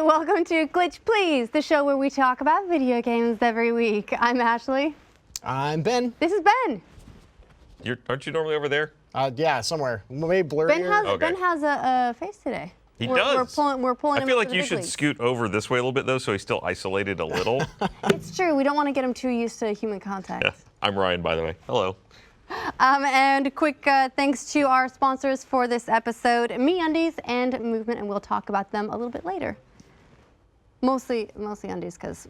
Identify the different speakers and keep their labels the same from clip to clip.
Speaker 1: welcome to Glitch Please, the show where we talk about video games every week. I'm Ashley.
Speaker 2: I'm Ben.
Speaker 1: This is Ben.
Speaker 3: Aren't you normally over there?
Speaker 2: Yeah, somewhere. Maybe blurrier.
Speaker 1: Ben has a face today.
Speaker 3: He does.
Speaker 1: We're pulling him
Speaker 3: I feel
Speaker 1: into
Speaker 3: like
Speaker 1: the
Speaker 3: you
Speaker 1: big
Speaker 3: should
Speaker 1: leagues.
Speaker 3: scoot over this way a little bit, though, so he's still isolated a little.
Speaker 1: It's true. We don't want to get him too used to human contact.
Speaker 3: Yeah. I'm Ryan, by the way. Hello.
Speaker 1: And a quick thanks to our sponsors for this episode, MeUndies and Movement, and we'll talk about them a little bit later. Mostly undies because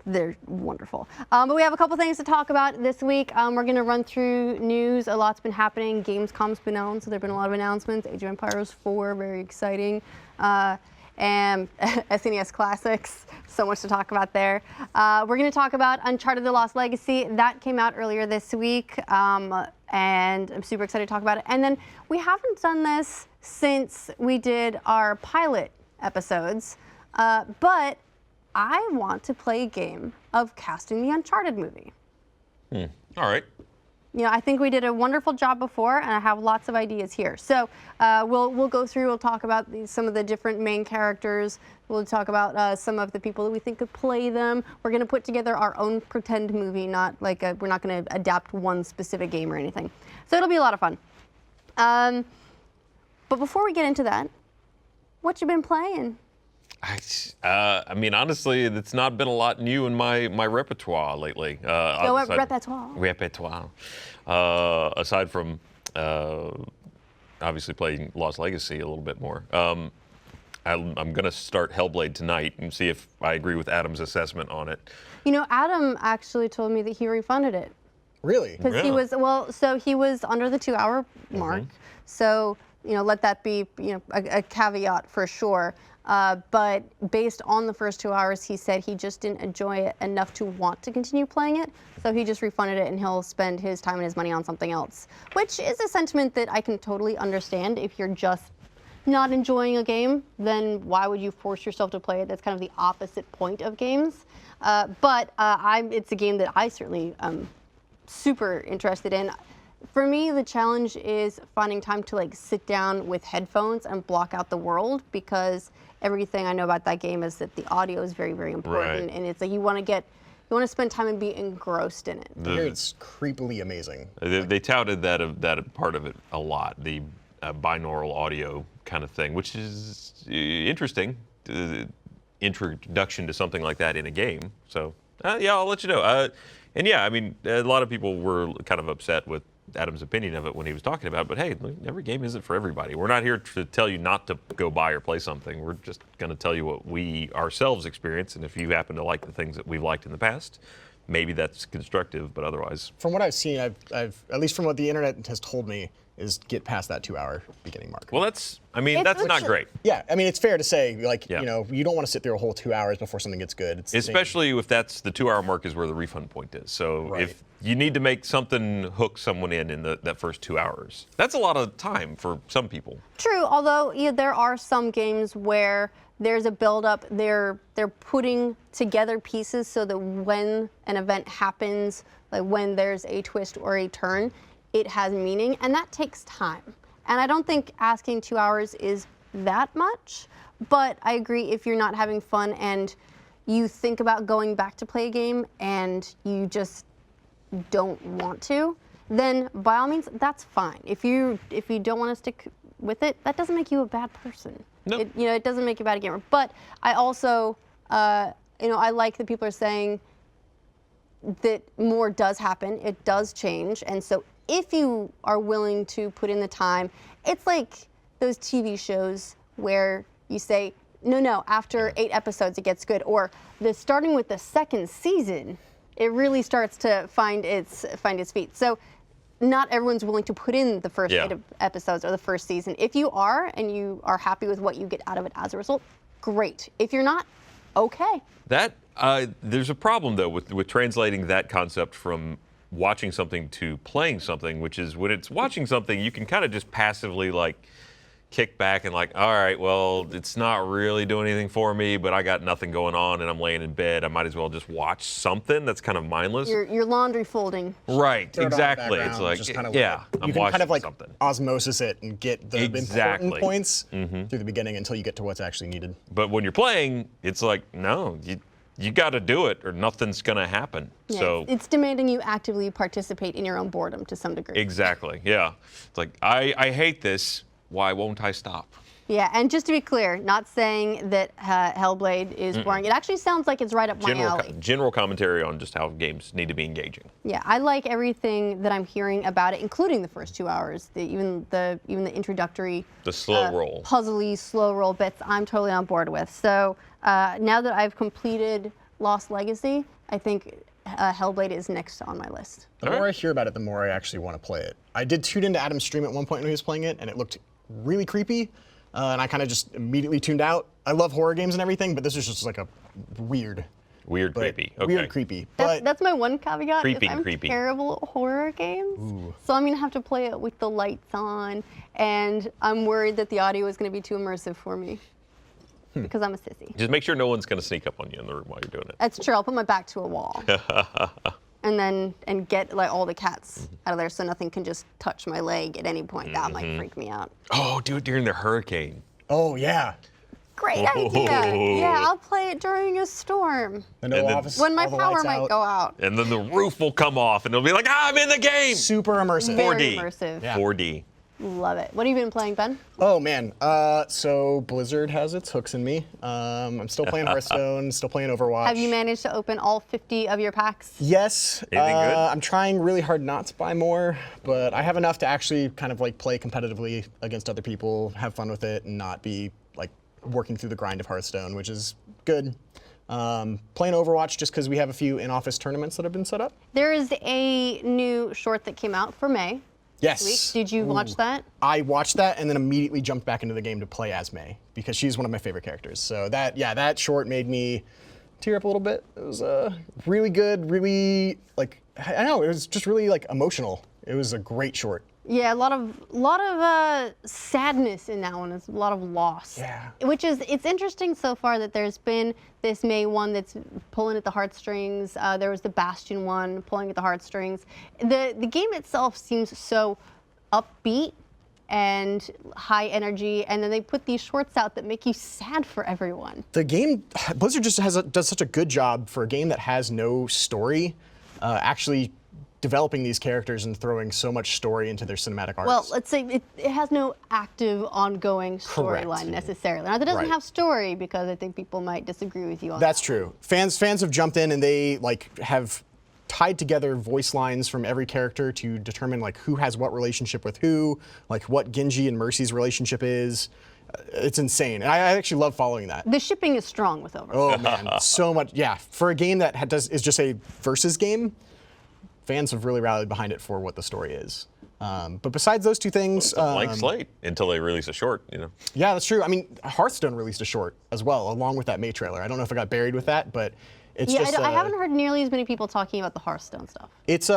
Speaker 1: they're wonderful. But we have a couple things to talk about this week. We're going to run through news. A lot's been happening. Gamescom's been on, so there have been a lot of announcements. Age of Empires 4, very exciting. And SNES Classics, so much to talk about there. We're going to talk about Uncharted The Lost Legacy. That came out earlier this week, and I'm super excited to talk about it. And then we haven't done this since we did our pilot episodes, but I want to play a game of casting the Uncharted movie.
Speaker 3: All right.
Speaker 1: You know, I think we did a wonderful job before, and I have lots of ideas here. So we'll go through. We'll talk about some of the different main characters. We'll talk about some of the people that we think could play them. We're going to put together our own pretend movie, not like we're not going to adapt one specific game or anything. So it'll be a lot of fun. But before we get into that, what you been playing?
Speaker 3: I mean, honestly, it's not been a lot new in my repertoire lately.
Speaker 1: Repertoire.
Speaker 3: Aside from obviously playing Lost Legacy a little bit more. I'm going to start Hellblade tonight and see if I agree with Adam's assessment on it.
Speaker 1: You know, Adam actually told me that he refunded it.
Speaker 2: Really?
Speaker 1: Because he was, so he was under the 2-hour mark. So, you know, let that be, you know, a caveat for sure. But based on the first 2 hours, he said he just didn't enjoy it enough to want to continue playing it. So he just refunded it and he'll spend his time and his money on something else, which is a sentiment that I can totally understand. If you're just not enjoying a game, then why would you force yourself to play it? That's kind of the opposite point of games. But it's a game that I certainly am super interested in. For me, the challenge is finding time to like sit down with headphones and block out the world, because everything I know about that game is that the audio is very, very important, and it's like you want to spend time and be engrossed in it.
Speaker 2: I hear it's creepily amazing.
Speaker 3: They touted that part of it a lot, the binaural audio kind of thing, which is interesting. Introduction to something like that in a game. So yeah, I'll let you know. And yeah, I mean, a lot of people were kind of upset with Adam's opinion of it when he was talking about it, but hey, every game isn't for everybody. We're not here to tell you not to go buy or play something. We're just going to tell you what we ourselves experience, and if you happen to like the things that we've liked in the past, maybe that's constructive, but otherwise.
Speaker 2: From what I've seen, I've at least from what the internet has told me, is get past that 2-hour beginning mark.
Speaker 3: Well, that's not great.
Speaker 2: Yeah, I mean, it's fair to say, like,
Speaker 3: Yeah.
Speaker 2: you know, you don't want to sit through a whole 2 hours before something gets good. It's
Speaker 3: Especially if that's the 2-hour mark is where the refund point is. So if you need to make something hook someone in that first 2 hours, that's a lot of time for some people.
Speaker 1: True, although there are some games where there's a build-up. They're putting together pieces so that when an event happens, like when there's a twist or a turn, it has meaning, and that takes time. And I don't think asking 2 hours is that much, but I agree if you're not having fun and you think about going back to play a game and you just don't want to, then by all means, that's fine. If you don't want to stick with it, that doesn't make you a bad person.
Speaker 3: No.
Speaker 1: It doesn't make you a bad gamer. But I also, I like that people are saying that more does happen, it does change, and so if you are willing to put in the time, it's like those TV shows where you say, no, after 8 episodes it gets good, or starting with the second season, it really starts to find its feet. So not everyone's willing to put in the first 8 episodes or the first season. If you are, and you are happy with what you get out of it as a result, great. If you're not, okay.
Speaker 3: There's a problem though with translating that concept from watching something to playing something, which is when it's watching something, you can kind of just passively kick back and like, all right, well, it's not really doing anything for me, but I got nothing going on and I'm laying in bed. I might as well just watch something that's kind of mindless.
Speaker 1: Your laundry folding.
Speaker 3: Right,
Speaker 2: Throw it on in the
Speaker 3: exactly. It's
Speaker 2: background,
Speaker 3: like,
Speaker 2: just kind of
Speaker 3: yeah, I'm
Speaker 2: you can
Speaker 3: watching
Speaker 2: kind of like
Speaker 3: something.
Speaker 2: osmosis it and get the
Speaker 3: Exactly.
Speaker 2: important points through the beginning until you get to what's actually needed.
Speaker 3: But when you're playing, it's like, no, you got to do it or nothing's going to happen.
Speaker 1: Yeah,
Speaker 3: So
Speaker 1: it's demanding you actively participate in your own boredom to some degree.
Speaker 3: exactly, yeah. It's like, I hate this. Why won't I stop?
Speaker 1: Yeah, and just to be clear, not saying that Hellblade is boring. It actually sounds like it's right up my alley.
Speaker 3: General commentary on just how games need to be engaging.
Speaker 1: Yeah, I like everything that I'm hearing about it, including the first 2 hours. Even the introductory,
Speaker 3: The slow roll.
Speaker 1: puzzly, slow roll bits. I'm totally on board with. So now that I've completed Lost Legacy, I think Hellblade is next on my list.
Speaker 2: The more I hear about it, the more I actually want to play it. I did tune into Adam's stream at one point when he was playing it, and it looked really creepy. And I kind of just immediately tuned out. I love horror games and everything, but this is just like a weird,
Speaker 3: Creepy. Okay.
Speaker 2: weird, creepy. But
Speaker 1: That's my one caveat.
Speaker 3: Creeping,
Speaker 1: is I'm
Speaker 3: creepy.
Speaker 1: terrible at horror games, so I'm gonna have to play it with the lights on, and I'm worried that the audio is gonna be too immersive for me because I'm a sissy.
Speaker 3: Just make sure no one's going to sneak up on you in the room while you're doing it.
Speaker 1: That's true. I'll put my back to a wall, and get like all the cats out of there, so nothing can just touch my leg at any point. That might freak me out.
Speaker 3: Oh, do it during the hurricane.
Speaker 2: oh yeah,
Speaker 1: Great idea. Yeah, I'll play it during a storm
Speaker 2: the no
Speaker 3: And then-
Speaker 2: office,
Speaker 1: when my
Speaker 2: all the
Speaker 1: power
Speaker 2: lights
Speaker 1: might
Speaker 2: out.
Speaker 1: go out.
Speaker 3: And then the roof will come off and it'll be like, I'm in the game.
Speaker 2: Super immersive.
Speaker 1: Very
Speaker 3: 4D.
Speaker 1: immersive.
Speaker 2: Yeah.
Speaker 3: 4D.
Speaker 1: Love it. What have you been playing, Ben?
Speaker 2: Oh man, so Blizzard has its hooks in me. I'm still playing Hearthstone, still playing Overwatch.
Speaker 1: Have you managed to open all 50 of your packs?
Speaker 2: Yes.
Speaker 3: Anything good?
Speaker 2: I'm trying really hard not to buy more, but I have enough to actually kind of like play competitively against other people, have fun with it, and not be like working through the grind of Hearthstone, which is good. Playing Overwatch just because we have a few in-office tournaments that have been set up.
Speaker 1: There is a new short that came out for May.
Speaker 2: Yes.
Speaker 1: Did you watch that?
Speaker 2: I watched that and then immediately jumped back into the game to play as May because she's one of my favorite characters. So that short made me tear up a little bit. It was really good, really like I don't know, it was just really like emotional. It was a great short.
Speaker 1: Yeah, a lot of sadness in that one. It's a lot of loss.
Speaker 2: Yeah.
Speaker 1: Which is, it's interesting so far that there's been this May one that's pulling at the heartstrings. There was the Bastion one pulling at the heartstrings. The game itself seems so upbeat and high energy, and then they put these shorts out that make you sad for everyone.
Speaker 2: The game, Blizzard just does such a good job for a game that has no story, actually developing these characters and throwing so much story into their cinematic arcs.
Speaker 1: Well, let's say it has no active, ongoing
Speaker 2: Correct.
Speaker 1: storyline necessarily. Not that it doesn't
Speaker 2: Right.
Speaker 1: have story, because I think people might disagree with you on
Speaker 2: That's
Speaker 1: that.
Speaker 2: true. Fans have jumped in and they like have tied together voice lines from every character to determine like who has what relationship with who, like what Genji and Mercy's relationship is. It's insane, and I actually love following that.
Speaker 1: The shipping is strong with Overwatch.
Speaker 2: Oh man, so much. Yeah, for a game that is just a versus game, fans have really rallied behind it for what the story is. But besides those two things,
Speaker 3: Blank slate until they release a short, you know.
Speaker 2: yeah, that's true. I mean, Hearthstone released a short as well, along with that May trailer. I don't know if I got buried with that, but it's
Speaker 1: Yeah,
Speaker 2: just.
Speaker 1: I haven't heard nearly as many people talking about the Hearthstone stuff.
Speaker 2: It's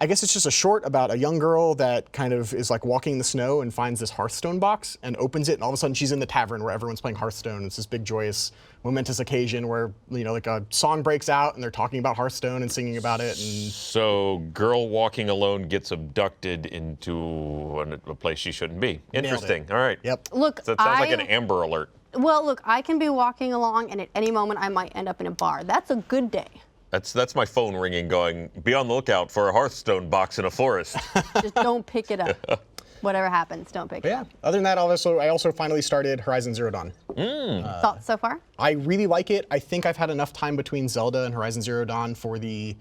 Speaker 2: I guess it's just a short about a young girl that kind of is like walking in the snow and finds this Hearthstone box and opens it, and all of a sudden she's in the tavern where everyone's playing Hearthstone. It's this big, joyous, momentous occasion where like a song breaks out and they're talking about Hearthstone and singing about it. And
Speaker 3: So, girl walking alone gets abducted into a place she shouldn't be. Interesting. All right.
Speaker 2: yep,
Speaker 1: Look,
Speaker 3: So it sounds like an Amber Alert.
Speaker 1: Well, look, I can be walking along, and at any moment I might end up in a bar. That's a good day.
Speaker 3: That's my phone ringing, going, be on the lookout for a Hearthstone box in a forest.
Speaker 1: Just don't pick it up. Whatever happens, don't pick
Speaker 2: But
Speaker 1: it
Speaker 2: yeah.
Speaker 1: up.
Speaker 2: Other than that, I also finally started Horizon Zero Dawn.
Speaker 1: Thoughts so far?
Speaker 2: I really like it. I think I've had enough time between Zelda and Horizon Zero Dawn for the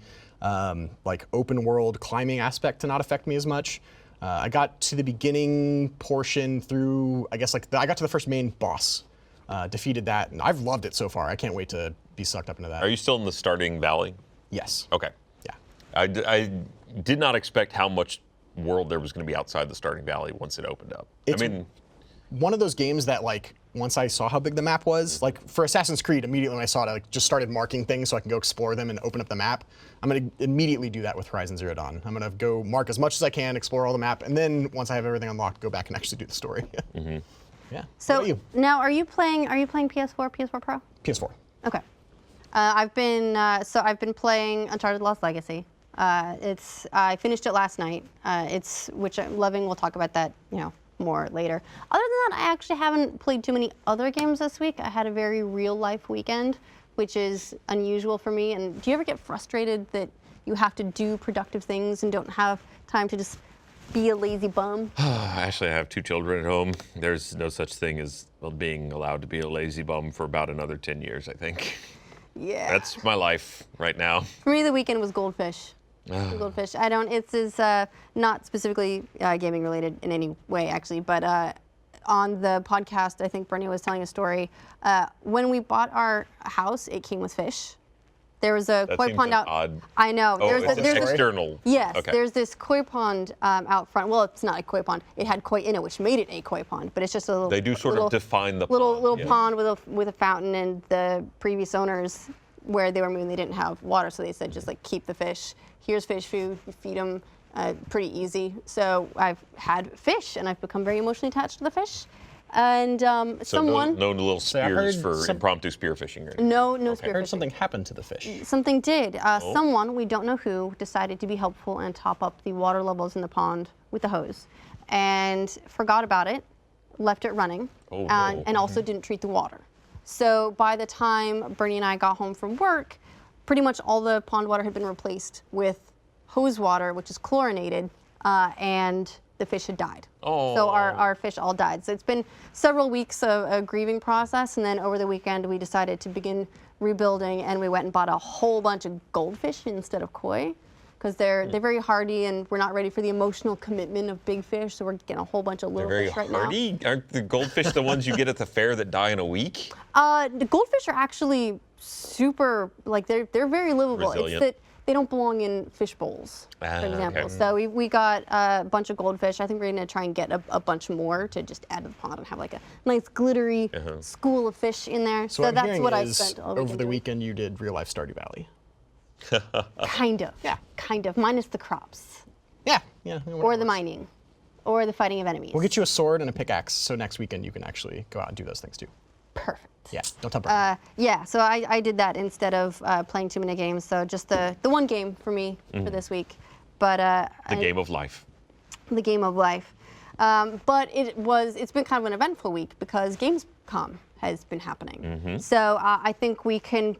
Speaker 2: like open world climbing aspect to not affect me as much. I got to the beginning portion through, I guess, I got to the first main boss, defeated that, and I've loved it so far. I can't wait to be sucked up into that.
Speaker 3: Are you still in the starting valley?
Speaker 2: Yes.
Speaker 3: Okay.
Speaker 2: Yeah.
Speaker 3: I did not expect how much world there was going to be outside the starting valley once it opened up.
Speaker 2: It's
Speaker 3: I mean,
Speaker 2: one of those games that like once I saw how big the map was. Like for Assassin's Creed, immediately when I saw it, I just started marking things so I can go explore them and open up the map. I'm going to immediately do that with Horizon Zero Dawn. I'm going to go mark as much as I can, explore all the map, and then once I have everything unlocked, go back and actually do the story. Yeah.
Speaker 1: So
Speaker 2: what about you?
Speaker 1: now, are you playing PS4, PS4 Pro?
Speaker 2: PS4.
Speaker 1: Okay. I've been playing Uncharted The Lost Legacy. I finished it last night. Which I'm loving. We'll talk about that, more later. Other than that, I actually haven't played too many other games this week. I had a very real life weekend, which is unusual for me. And do you ever get frustrated that you have to do productive things and don't have time to just be a lazy bum?
Speaker 3: Actually, I have 2 children at home. There's no such thing as being allowed to be a lazy bum for about another 10 years, I think.
Speaker 1: Yeah.
Speaker 3: That's my life right now.
Speaker 1: For me, the weekend was Goldfish. Goldfish. It's not specifically gaming related in any way, actually, but on the podcast, I think Bernie was telling a story. When we bought our house, it came with fish. There was a koi pond out.
Speaker 3: Odd.
Speaker 1: I know.
Speaker 3: Oh, it's an external.
Speaker 1: Yes,
Speaker 3: Okay.
Speaker 1: there's this koi pond out front. Well, it's not a koi pond. It had koi in it, which made it a koi pond. But it's just a little.
Speaker 3: They do sort of define the
Speaker 1: little
Speaker 3: pond.
Speaker 1: pond with a fountain. And the previous owners, where they were moving, they didn't have water, so they said just like keep the fish. Here's fish food. You feed them. Pretty easy. So I've had fish, and I've become very emotionally attached to the fish. And
Speaker 3: So
Speaker 1: someone.
Speaker 3: no little
Speaker 2: I heard
Speaker 3: spears for impromptu spearfishing or anything.
Speaker 1: No
Speaker 2: I
Speaker 1: spear
Speaker 2: heard
Speaker 1: fishing.
Speaker 2: something happened to the fish.
Speaker 1: Something did. Someone, we don't know who, decided to be helpful and top up the water levels in the pond with a hose, and forgot about it, left it running,
Speaker 3: Oh, no.
Speaker 1: and also didn't treat the water. So by the time Bernie and I got home from work, pretty much all the pond water had been replaced with hose water, which is chlorinated, and the fish had died.
Speaker 3: Oh.
Speaker 1: So our fish all died. So it's been several weeks of a grieving process, and then over the weekend we decided to begin rebuilding, and we went and bought a whole bunch of goldfish instead of koi, because they're very hardy, and we're not ready for the emotional commitment of big fish, so we're getting a whole bunch of little
Speaker 3: Very
Speaker 1: fish right
Speaker 3: hardy. Aren't the goldfish the ones you get at the fair that die in a week?
Speaker 1: The goldfish are actually super, like they're very livable.
Speaker 3: Resilient.
Speaker 1: It's that they don't belong in fish bowls, for example.
Speaker 3: okay.
Speaker 1: So we got a bunch of goldfish. I think we're gonna try and get a bunch more to just add to the pond and have like a nice glittery school of fish in there.
Speaker 2: So what I'm
Speaker 1: that's
Speaker 2: hearing
Speaker 1: what I
Speaker 2: is
Speaker 1: spent all
Speaker 2: over
Speaker 1: weekend
Speaker 2: the
Speaker 1: doing.
Speaker 2: weekend you did real life Stardew Valley.
Speaker 1: Kind of.
Speaker 2: Yeah.
Speaker 1: Kind of. Minus the crops.
Speaker 2: Yeah.
Speaker 1: Or the mining. Or the fighting of enemies.
Speaker 2: We'll get you a sword and a pickaxe, so next weekend you can actually go out and do those things too.
Speaker 1: Perfect.
Speaker 2: Yeah, don't tell Brian.
Speaker 1: Yeah, so I did that instead of playing too many games. So just the one game for me for this week. But
Speaker 3: The game of life.
Speaker 1: the game of life. But it's been kind of an eventful week because Gamescom has been happening. So I think we can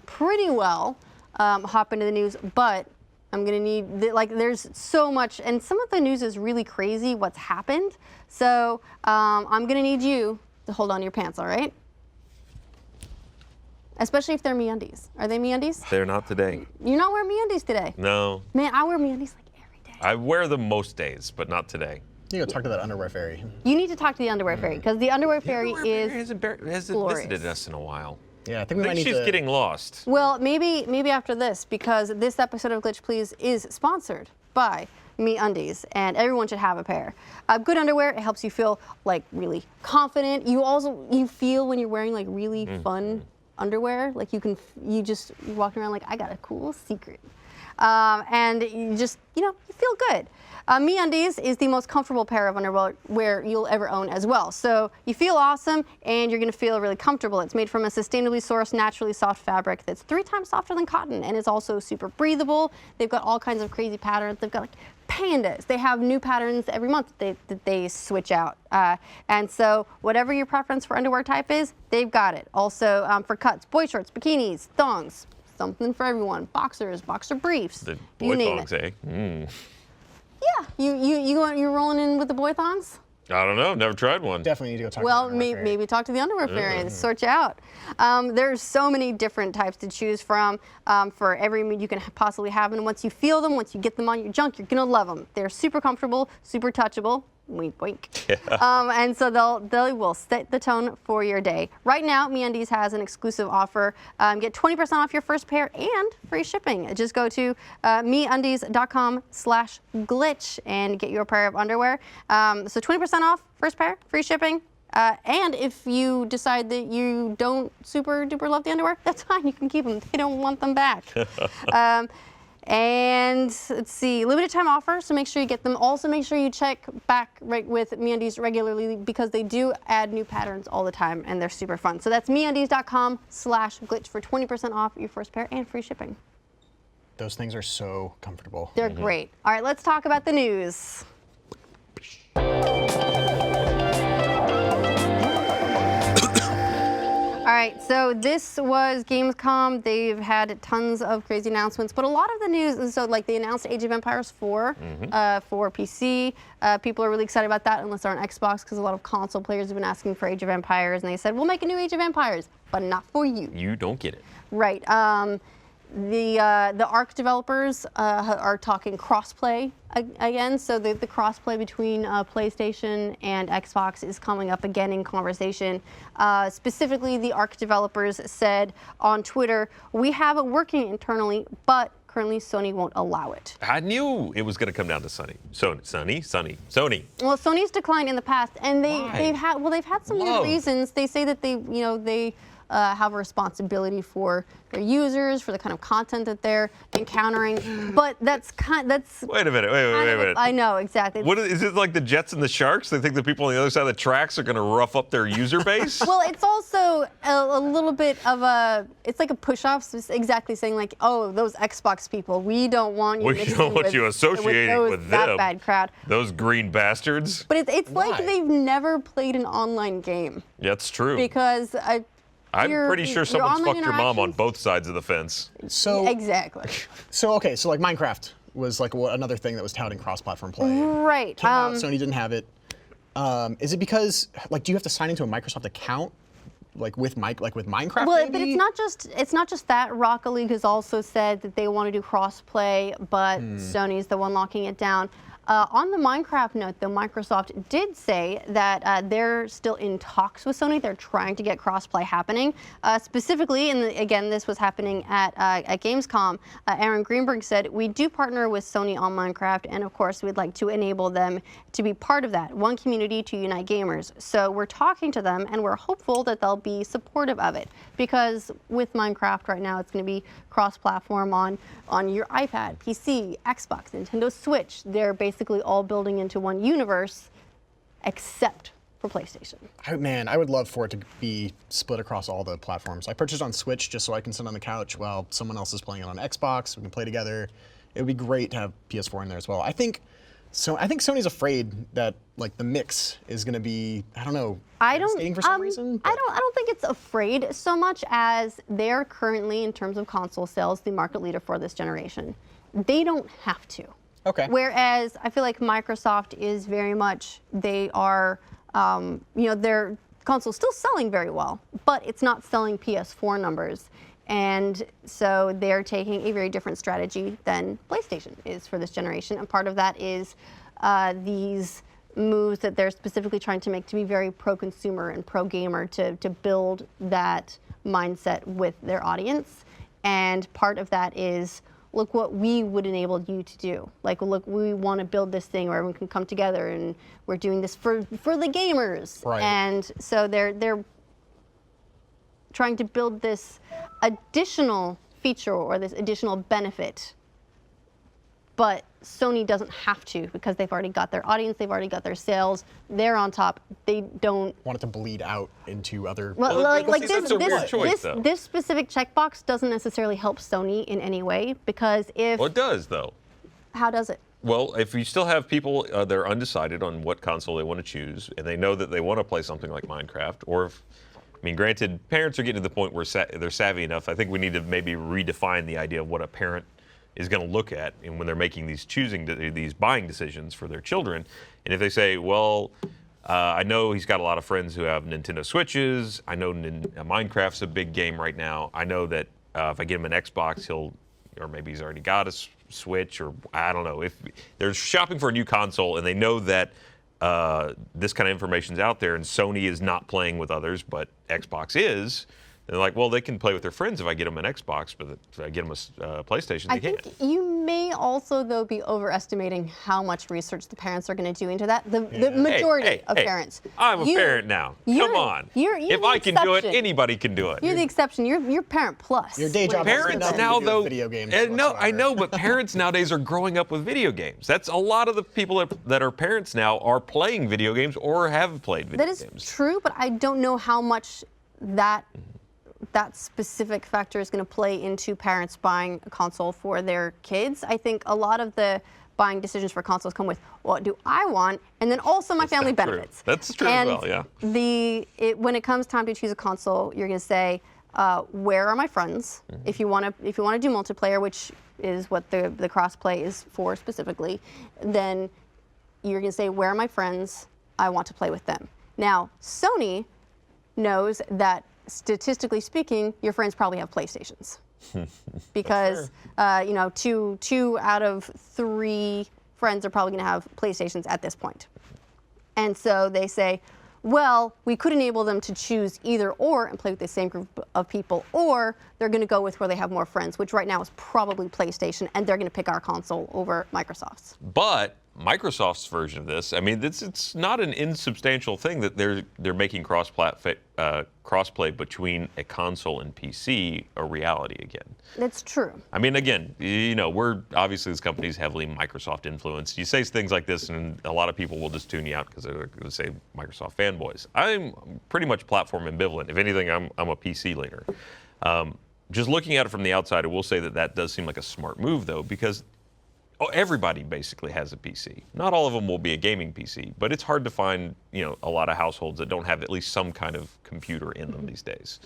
Speaker 1: pretty well hop into the news, but I'm gonna need, there's so much, and some of the news is really crazy what's happened. So I'm gonna need you to hold on to your pants, all right? Especially if they're MeUndies. Are they MeUndies?
Speaker 3: They're not today.
Speaker 1: You're not wearing MeUndies today.
Speaker 3: No.
Speaker 1: Man, I wear MeUndies like every day.
Speaker 3: I wear them most days, but not today.
Speaker 2: You go talk to that underwear fairy.
Speaker 1: You need to talk to the underwear fairy, because the underwear fairy
Speaker 3: hasn't
Speaker 1: glorious.
Speaker 3: visited us in a while.
Speaker 2: Yeah, I think we
Speaker 3: I
Speaker 2: might
Speaker 3: think
Speaker 2: need
Speaker 3: she's
Speaker 2: to.
Speaker 3: getting lost.
Speaker 1: Well, maybe after this, because this episode of Glitch Please is sponsored by MeUndies, and everyone should have a pair. Good underwear, it helps you feel like really confident. You feel when you're wearing like really fun underwear, like you're walking around like, I got a cool secret. And you just, you feel good. MeUndies is the most comfortable pair of underwear you'll ever own as well. So you feel awesome, and you're gonna feel really comfortable. It's made from a sustainably sourced, naturally soft fabric that's 3 times softer than cotton, and it's also super breathable. They've got all kinds of crazy patterns. They've got like pandas. They have new patterns every month that they switch out. And so whatever your preference for underwear type is, they've got it. Also for cuts, boy shorts, bikinis, thongs, something for everyone. Boxers, boxer briefs.
Speaker 3: The
Speaker 1: you
Speaker 3: boy
Speaker 1: name
Speaker 3: thongs,
Speaker 1: it.
Speaker 3: eh?
Speaker 1: Yeah, you're rolling in with the boy thongs?
Speaker 3: I don't know. Never tried one.
Speaker 2: Definitely need to go talk
Speaker 1: Well,
Speaker 2: to the underwear fairy.
Speaker 1: maybe talk to the underwear fairy and sort you out. There's so many different types to choose from for every mood you can possibly have. And once you feel them, once you get them on your junk, you're gonna love them. They're super comfortable, super touchable. Wink, wink. And so they will set the tone for your day. Right now, MeUndies has an exclusive offer. Get 20% off your first pair and free shipping. Just go to MeUndies.com/glitch and get your pair of underwear. So 20% off, first pair, free shipping. And if you decide that you don't super duper love the underwear, that's fine. You can keep them. They don't want them back. And let's see, limited time offer, so make sure you get them. Also, make sure you check back with MeUndies regularly because they do add new patterns all the time, and they're super fun. So that's MeUndies.com/glitch for 20% off your first pair and free shipping.
Speaker 2: Those things are so comfortable.
Speaker 1: They're great. All right, let's talk about the news. All right, so this was Gamescom. They've had tons of crazy announcements, but a lot of the news is so like they announced Age of Empires 4 for PC. People are really excited about that, unless they're on Xbox, because a lot of console players have been asking for Age of Empires, and they said we'll make a new Age of Empires, but not for you.
Speaker 3: You don't get it.
Speaker 1: Right. The ARC developers are talking crossplay again, so the crossplay between PlayStation and Xbox is coming up again in conversation. Specifically, the ARC developers said on Twitter, "We have it working internally, but currently Sony won't allow it."
Speaker 3: I knew it was going to come down to Sony. Sony.
Speaker 1: Well, Sony's declined in the past, and they've had some
Speaker 3: Love.
Speaker 1: good reasons. They say that they have a responsibility for their users, for the kind of content that they're encountering. But that's
Speaker 3: Wait a minute.
Speaker 1: I know, exactly.
Speaker 3: What is it like the Jets and the Sharks? They think the people on the other side of the tracks are going to rough up their user base?
Speaker 1: Well, it's also a little bit of it's like a push-off, exactly saying like, oh, those Xbox people, we don't want you
Speaker 3: associating with
Speaker 1: that
Speaker 3: them.
Speaker 1: bad crowd.
Speaker 3: Those green bastards.
Speaker 1: But it's like
Speaker 2: Why?
Speaker 1: they've never played an online game.
Speaker 3: That's true.
Speaker 1: Because
Speaker 3: I'm pretty sure someone's
Speaker 1: online
Speaker 3: fucked your mom on
Speaker 1: interactions-
Speaker 3: both sides of the fence.
Speaker 2: So
Speaker 1: Exactly.
Speaker 2: So like Minecraft was like another thing that was touting cross-platform play.
Speaker 1: Right.
Speaker 2: Came out, Sony didn't have it. Is it because do you have to sign into a Microsoft account, with Minecraft?
Speaker 1: Well,
Speaker 2: maybe?
Speaker 1: but it's not just that. Rocket League has also said that they want to do cross-play, but Sony's the one locking it down. On the Minecraft note, though, Microsoft did say that they're still in talks with Sony. They're trying to get crossplay happening. Specifically, and again, this was happening at Gamescom, Aaron Greenberg said, "We do partner with Sony on Minecraft, and of course, we'd like to enable them to be part of that. One community to unite gamers. So we're talking to them, and we're hopeful that they'll be supportive of it. Because with Minecraft right now, it's going to be cross-platform on your iPad, PC, Xbox, Nintendo Switch. They're basically all building into one universe, except for PlayStation."
Speaker 2: I would love for it to be split across all the platforms. I purchased on Switch just so I can sit on the couch while someone else is playing it on Xbox. We can play together. It would be great to have PS4 in there as well. I think Sony's afraid that the mix is going to be devastating for some reason.
Speaker 1: I don't think it's afraid so much as they're currently, in terms of console sales, the market leader for this generation. They don't have to.
Speaker 2: Okay.
Speaker 1: Whereas I feel like Microsoft is very much, they are, their console's still selling very well, but it's not selling PS4 numbers. And so they're taking a very different strategy than PlayStation is for this generation. And part of that is these moves that they're specifically trying to make to be very pro-consumer and pro-gamer to build that mindset with their audience. And part of that is, look what we would enable you to do. Look, we want to build this thing where everyone can come together, and we're doing this for the gamers.
Speaker 2: Right.
Speaker 1: And so they're trying to build this additional feature or this additional benefit. But Sony doesn't have to, because they've already got their audience, they've already got their sales, they're on top. They don't
Speaker 2: want it to bleed out into other.
Speaker 1: Well,
Speaker 3: that's a weird choice, though.
Speaker 1: this specific checkbox doesn't necessarily help Sony in any way, because if
Speaker 3: Well, it does, though.
Speaker 1: how does it?
Speaker 3: Well, if you still have people that are undecided on what console they want to choose, and they know that they want to play something like Minecraft, or if, granted, parents are getting to the point where they're savvy enough. I think we need to maybe redefine the idea of what a parent is going to look at, and when they're making these buying decisions for their children. And if they say, well, I know he's got a lot of friends who have Nintendo Switches. I know Minecraft's a big game right now. I know that if I get him an Xbox, or maybe he's already got a Switch, or I don't know. If they're shopping for a new console and they know that this kind of information's out there and Sony is not playing with others, but Xbox is, they're like, well, they can play with their friends if I get them an Xbox, but if I get them a PlayStation, they can't.
Speaker 1: I think you may also, though, be overestimating how much research the parents are going to do into that. The majority of parents.
Speaker 3: I'm a parent now. Come on.
Speaker 1: You're
Speaker 3: if I can do it, anybody can do it.
Speaker 1: You're the exception. You're parent plus.
Speaker 2: Your day job has
Speaker 3: Parents
Speaker 2: nothing
Speaker 3: now,
Speaker 2: to do with
Speaker 3: though,
Speaker 2: video games
Speaker 3: no, I
Speaker 2: whatsoever.
Speaker 3: know, but parents nowadays are growing up with video games. That's a lot of the people that are parents now are playing video games or have played video games.
Speaker 1: That is true, but I don't know how much that specific factor is going to play into parents buying a console for their kids. I think a lot of the buying decisions for consoles come with, what do I want? And then also my family benefits.
Speaker 3: That's true as well, yeah.
Speaker 1: When it comes time to choose a console, you're going to say, where are my friends? If you want to do multiplayer, which is what the crossplay is for specifically, then you're going to say, where are my friends? I want to play with them. Now, Sony knows that statistically speaking, your friends probably have PlayStations. Because two out of 3 friends are probably going to have PlayStations at this point. And so they say, well, we could enable them to choose either or and play with the same group of people, or they're going to go with where they have more friends, which right now is probably PlayStation, and they're going to pick our console over Microsoft's.
Speaker 3: But Microsoft's version of this, I mean, it's not an insubstantial thing that they're making crossplay between a console and PC a reality again.
Speaker 1: That's true.
Speaker 3: I mean, again, we're obviously this company's heavily Microsoft influenced. You say things like this, and a lot of people will just tune you out because they're going to say Microsoft fanboys. I'm pretty much platform ambivalent. If anything, I'm a PC leaner. Just looking at it from the outside, I will say that does seem like a smart move, though, because everybody basically has a PC. Not all of them will be a gaming PC, but it's hard to find, a lot of households that don't have at least some kind of computer in them these days.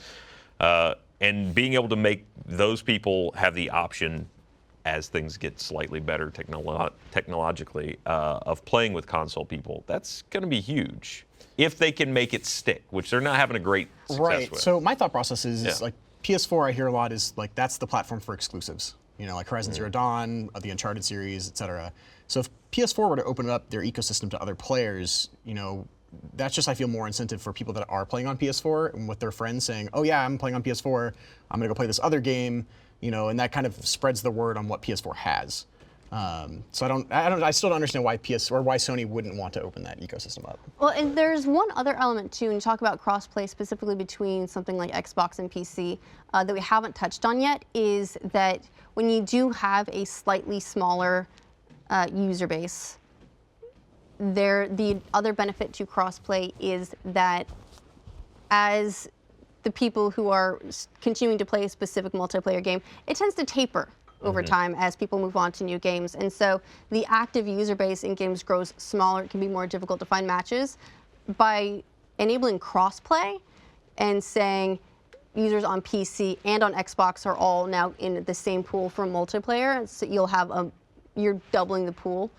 Speaker 3: And being able to make those people have the option, as things get slightly better technologically, of playing with console people, that's going to be huge. If they can make it stick, which they're not having a great success with.
Speaker 2: So my thought process is like PS4, I hear a lot is like that's the platform for exclusives. Like Horizon Zero Dawn, the Uncharted series, etc. So if PS4 were to open up their ecosystem to other players, that's just, I feel, more incentive for people that are playing on PS4 and with their friends saying, oh yeah, I'm playing on PS4, I'm gonna go play this other game, and that kind of spreads the word on what PS4 has. So I still don't understand why why Sony wouldn't want to open that ecosystem up.
Speaker 1: Well, and there's one other element too, when you talk about crossplay specifically between something like Xbox and PC that we haven't touched on yet, is that when you do have a slightly smaller user base, the other benefit to crossplay is that as the people who are continuing to play a specific multiplayer game, it tends to taper over time as people move on to new games. And so the active user base in games grows smaller. It can be more difficult to find matches. By enabling crossplay and saying users on PC and on Xbox are all now in the same pool for multiplayer, so you're doubling the pool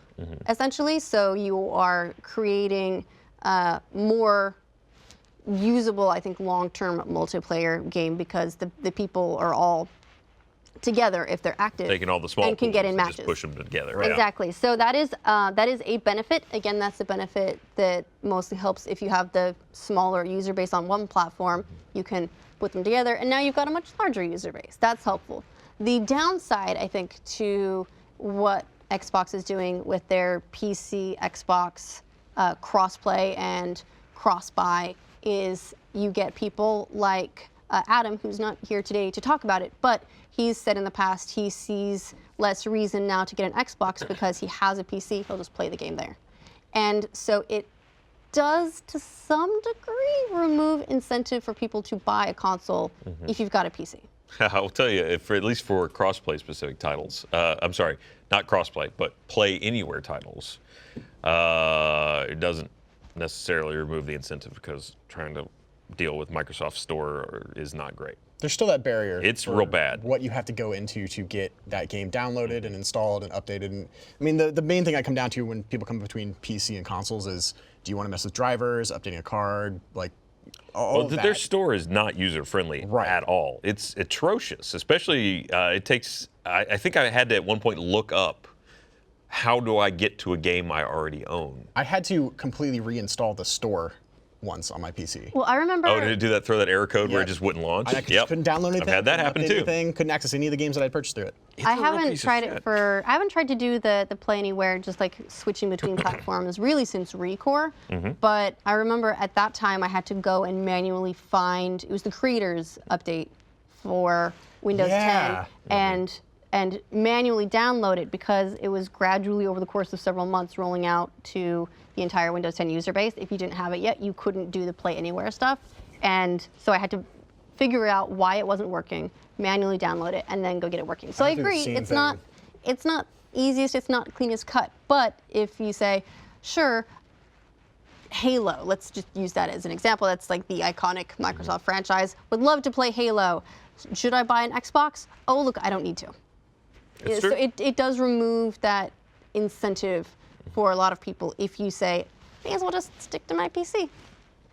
Speaker 1: essentially. So you are creating more usable, I think, long-term multiplayer game because the people are all together if they're active,
Speaker 3: taking all the small
Speaker 1: and can get in
Speaker 3: and
Speaker 1: matches.
Speaker 3: just push them together.
Speaker 1: Right? Exactly. So that is a benefit. Again, that's a benefit that mostly helps if you have the smaller user base on one platform. You can put them together, and now you've got a much larger user base. That's helpful. The downside, I think, to what Xbox is doing with their PC, Xbox crossplay and cross-buy is you get people like Adam, who's not here today to talk about it, but he's said in the past he sees less reason now to get an Xbox because he has a PC, he'll just play the game there. And so it does, to some degree, remove incentive for people to buy a console if you've got a PC.
Speaker 3: I'll tell you, at least for crossplay specific titles, I'm sorry, not crossplay, but play anywhere titles, it doesn't necessarily remove the incentive because trying to deal with Microsoft Store is not great.
Speaker 2: There's still that barrier.
Speaker 3: It's real bad.
Speaker 2: What you have to go into to get that game downloaded and installed and updated. And I mean, the main thing I come down to when people come between PC and consoles is, do you want to mess with drivers, updating a card, like all of that.
Speaker 3: Their store is not user-friendly at all. It's atrocious, especially it takes, I think I had to at one point look up, how do I get to a game I already own?
Speaker 2: I had to completely reinstall the store once on my PC.
Speaker 1: Well, I remember.
Speaker 3: Oh, did it do that? Throw that error code where it
Speaker 2: Yep.
Speaker 3: just wouldn't launch?
Speaker 2: I just couldn't download anything.
Speaker 3: I've had that
Speaker 2: couldn't
Speaker 3: happen
Speaker 2: update
Speaker 3: too.
Speaker 2: Anything, couldn't access any of the games that I purchased through it.
Speaker 1: I haven't tried it for. I haven't tried to do the Play Anywhere, just like switching between platforms, really since ReCore. But I remember at that time I had to go and manually find. It was the Creators update for Windows 10, and manually download it because it was gradually over the course of several months rolling out to the entire Windows 10 user base. If you didn't have it yet, you couldn't do the Play Anywhere stuff, and so I had to figure out why it wasn't working, manually download it, and then go get it working. So I agree, it's not easiest, it's not cleanest cut, but if you say, sure, Halo, let's just use that as an example. That's like the iconic Microsoft franchise. Would love to play Halo. Should I buy an Xbox? Oh, look, I don't need to.
Speaker 3: It's
Speaker 1: So
Speaker 3: true.
Speaker 1: it does remove that incentive for a lot of people if you say, may as well just stick to my PC.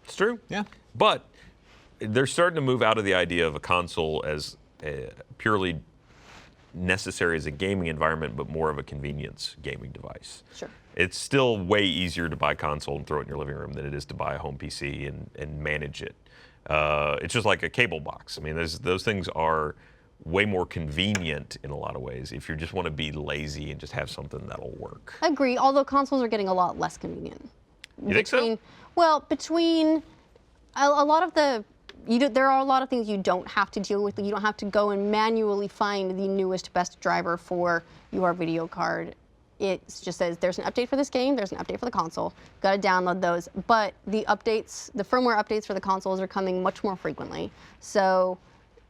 Speaker 3: It's true.
Speaker 2: Yeah.
Speaker 3: But they're starting to move out of the idea of a console as purely necessary as a gaming environment, but more of a convenience gaming device.
Speaker 1: Sure.
Speaker 3: It's still way easier to buy a console and throw it in your living room than it is to buy a home PC and manage it. It's just like a cable box. I mean, those things are way more convenient in a lot of ways if you just want to be lazy and just have something that'll work.
Speaker 1: I agree, although consoles are getting a lot less convenient.
Speaker 3: You think so?
Speaker 1: Well, between a lot of there are a lot of things you don't have to deal with. You don't have to go and manually find the newest, best driver for your video card. It just says there's an update for this game, there's an update for the console. Got to download those. But the firmware updates for the consoles are coming much more frequently. So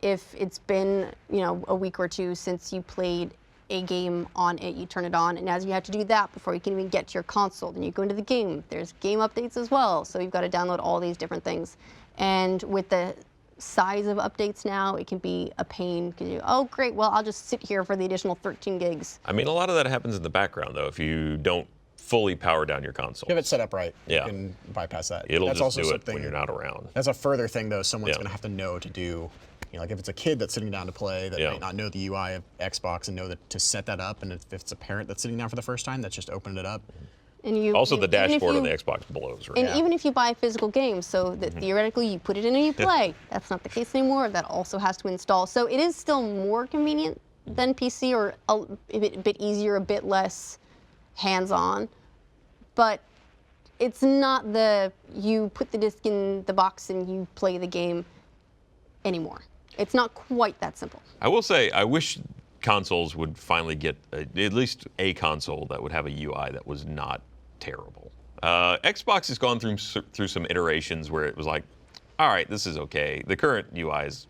Speaker 1: if it's been, a week or two since you played a game on it, you turn it on, and as you have to do that before you can even get to your console, then you go into the game. There's game updates as well, so you've got to download all these different things. And with the size of updates now, it can be a pain because oh great, well I'll just sit here for the additional 13 gigs.
Speaker 3: I mean, a lot of that happens in the background though. If you don't fully power down your console,
Speaker 2: You have it set up right.
Speaker 3: Yeah.
Speaker 2: You can bypass that.
Speaker 3: it'll
Speaker 2: That's
Speaker 3: just
Speaker 2: also
Speaker 3: do it
Speaker 2: something,
Speaker 3: when you're not around.
Speaker 2: That's a further thing though. Someone's
Speaker 3: Yeah.
Speaker 2: going to have to know to do. Like if it's a kid that's sitting down to play that
Speaker 3: Yeah.
Speaker 2: might not know the UI of Xbox and know that to set that up, and if it's a parent that's sitting down for the first time, that's just opening it up.
Speaker 1: And you
Speaker 3: Also, the
Speaker 1: even if
Speaker 3: dashboard on
Speaker 1: you-
Speaker 3: the Xbox blows, right?
Speaker 1: And
Speaker 2: Yeah.
Speaker 1: even if you buy physical games, so that theoretically you put it in and you play, that's not the case anymore. That also has to install. So it is still more convenient than PC, or a bit easier, a bit less hands-on. But it's not you put the disc in the box and you play the game anymore. It's not quite that simple.
Speaker 3: I will say, I wish consoles would finally get at least a console that would have a UI that was not terrible. Xbox has gone through some iterations where it was like, all right, this is okay. The current UI is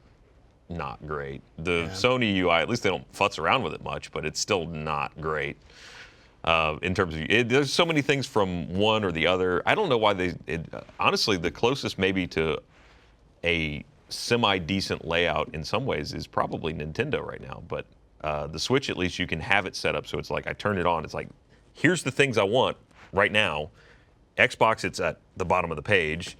Speaker 3: not great. The Sony UI, at least they don't futz around with it much, but it's still not great. In terms of, there's so many things from one or the other. I don't know why honestly, the closest maybe to a semi-decent layout in some ways is probably Nintendo right now. But the Switch, at least you can have it set up so it's like I turn it on. It's like, here's the things I want right now. Xbox, it's at the bottom of the page.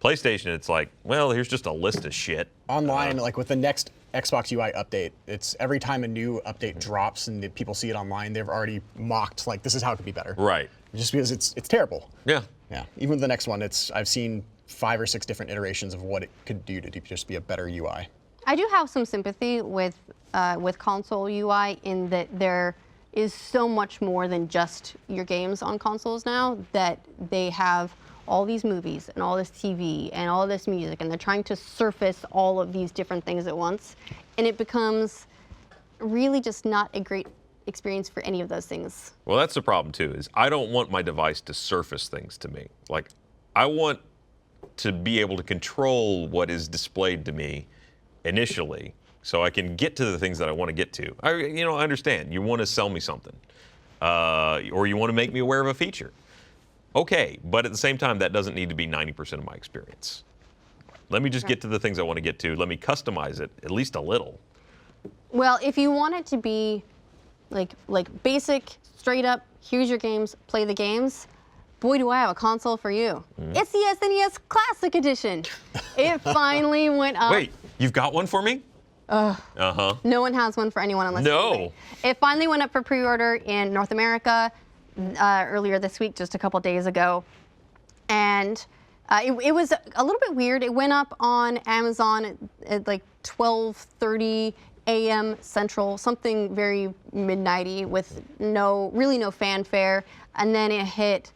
Speaker 3: PlayStation, it's like, well, here's just a list of shit.
Speaker 2: Online, like with the next Xbox UI update, it's every time a new update drops and the people see it online, they've already mocked like this is how it could be better.
Speaker 3: Right.
Speaker 2: Just because it's terrible.
Speaker 3: Yeah.
Speaker 2: Yeah. Even with the next one, I've seen 5 or 6 different iterations of what it could do to just be a better UI.
Speaker 1: I do have some sympathy with console UI in that there is so much more than just your games on consoles now, that they have all these movies and all this TV and all this music, and they're trying to surface all of these different things at once, and it becomes really just not a great experience for any of those things.
Speaker 3: Well, that's the problem too, is I don't want my device to surface things to me. Like, I want to be able to control what is displayed to me initially, so I can get to the things that I want to get to. I understand. You want to sell me something, or you want to make me aware of a feature. Okay, but at the same time, that doesn't need to be 90% of my experience. Let me just get to the things I want to get to. Let me customize it at least a little.
Speaker 1: Well, if you want it to be like basic, straight up, here's your games, play the games, boy, do I have a console for you. It's the SNES Classic Edition. It finally went up.
Speaker 3: Wait, you've got one for me? Uh-huh.
Speaker 1: No one has one for anyone unless
Speaker 3: No.
Speaker 1: it's me. It finally went up for pre-order in North America earlier this week, just a couple days ago. And It was a little bit weird. It went up on Amazon at like 12:30 a.m. Central, something very midnighty with really no fanfare. And then it hit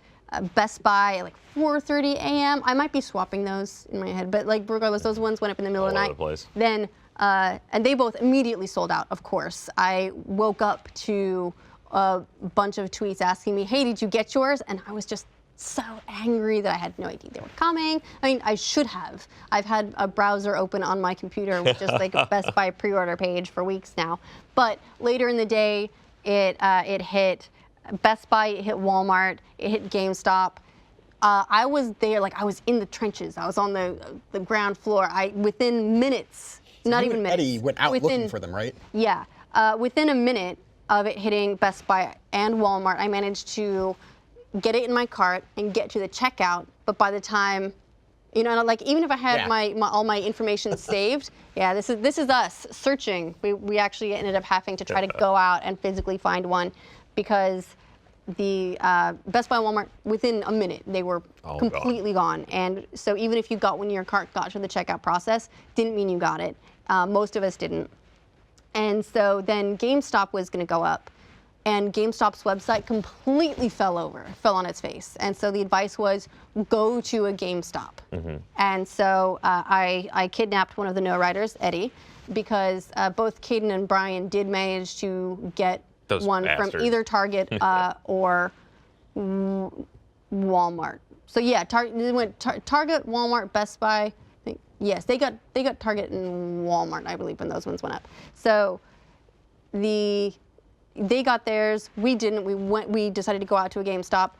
Speaker 1: Best Buy at like 4:30 a.m. I might be swapping those in my head, but like regardless, those ones went up in the middle of the night.
Speaker 3: All over the place.
Speaker 1: Then, and they both immediately sold out, of course. I woke up to a bunch of tweets asking me, hey, did you get yours? And I was just so angry that I had no idea they were coming. I mean, I should have. I've had a browser open on my computer with just like a Best Buy pre-order page for weeks now. But later in the day, it hit Best Buy, it hit Walmart, it hit GameStop. I was there, like I was in the trenches. I was on the ground floor. Within minutes, not even minutes.
Speaker 2: Eddie went out looking for them, right?
Speaker 1: Yeah. Within a minute of it hitting Best Buy and Walmart, I managed to get it in my cart and get to the checkout. But by the time, like even if I had all my information saved, this is us searching. We actually ended up having to try to go out and physically find one because the Best Buy and Walmart, within a minute, they were completely gone. And so even if you got one in your cart, got to the checkout process, didn't mean you got it. Most of us didn't. And so then GameStop was going to go up. And GameStop's website completely fell on its face. And so the advice was, go to a GameStop. Mm-hmm. And so I kidnapped one of the no-riders, Eddie, because both Caden and Brian did manage to get one from either Target or Walmart. So yeah, they went Target, Walmart, Best Buy. Yes, they got Target and Walmart, I believe, when those ones went up. So they got theirs. We didn't. We decided to go out to a GameStop.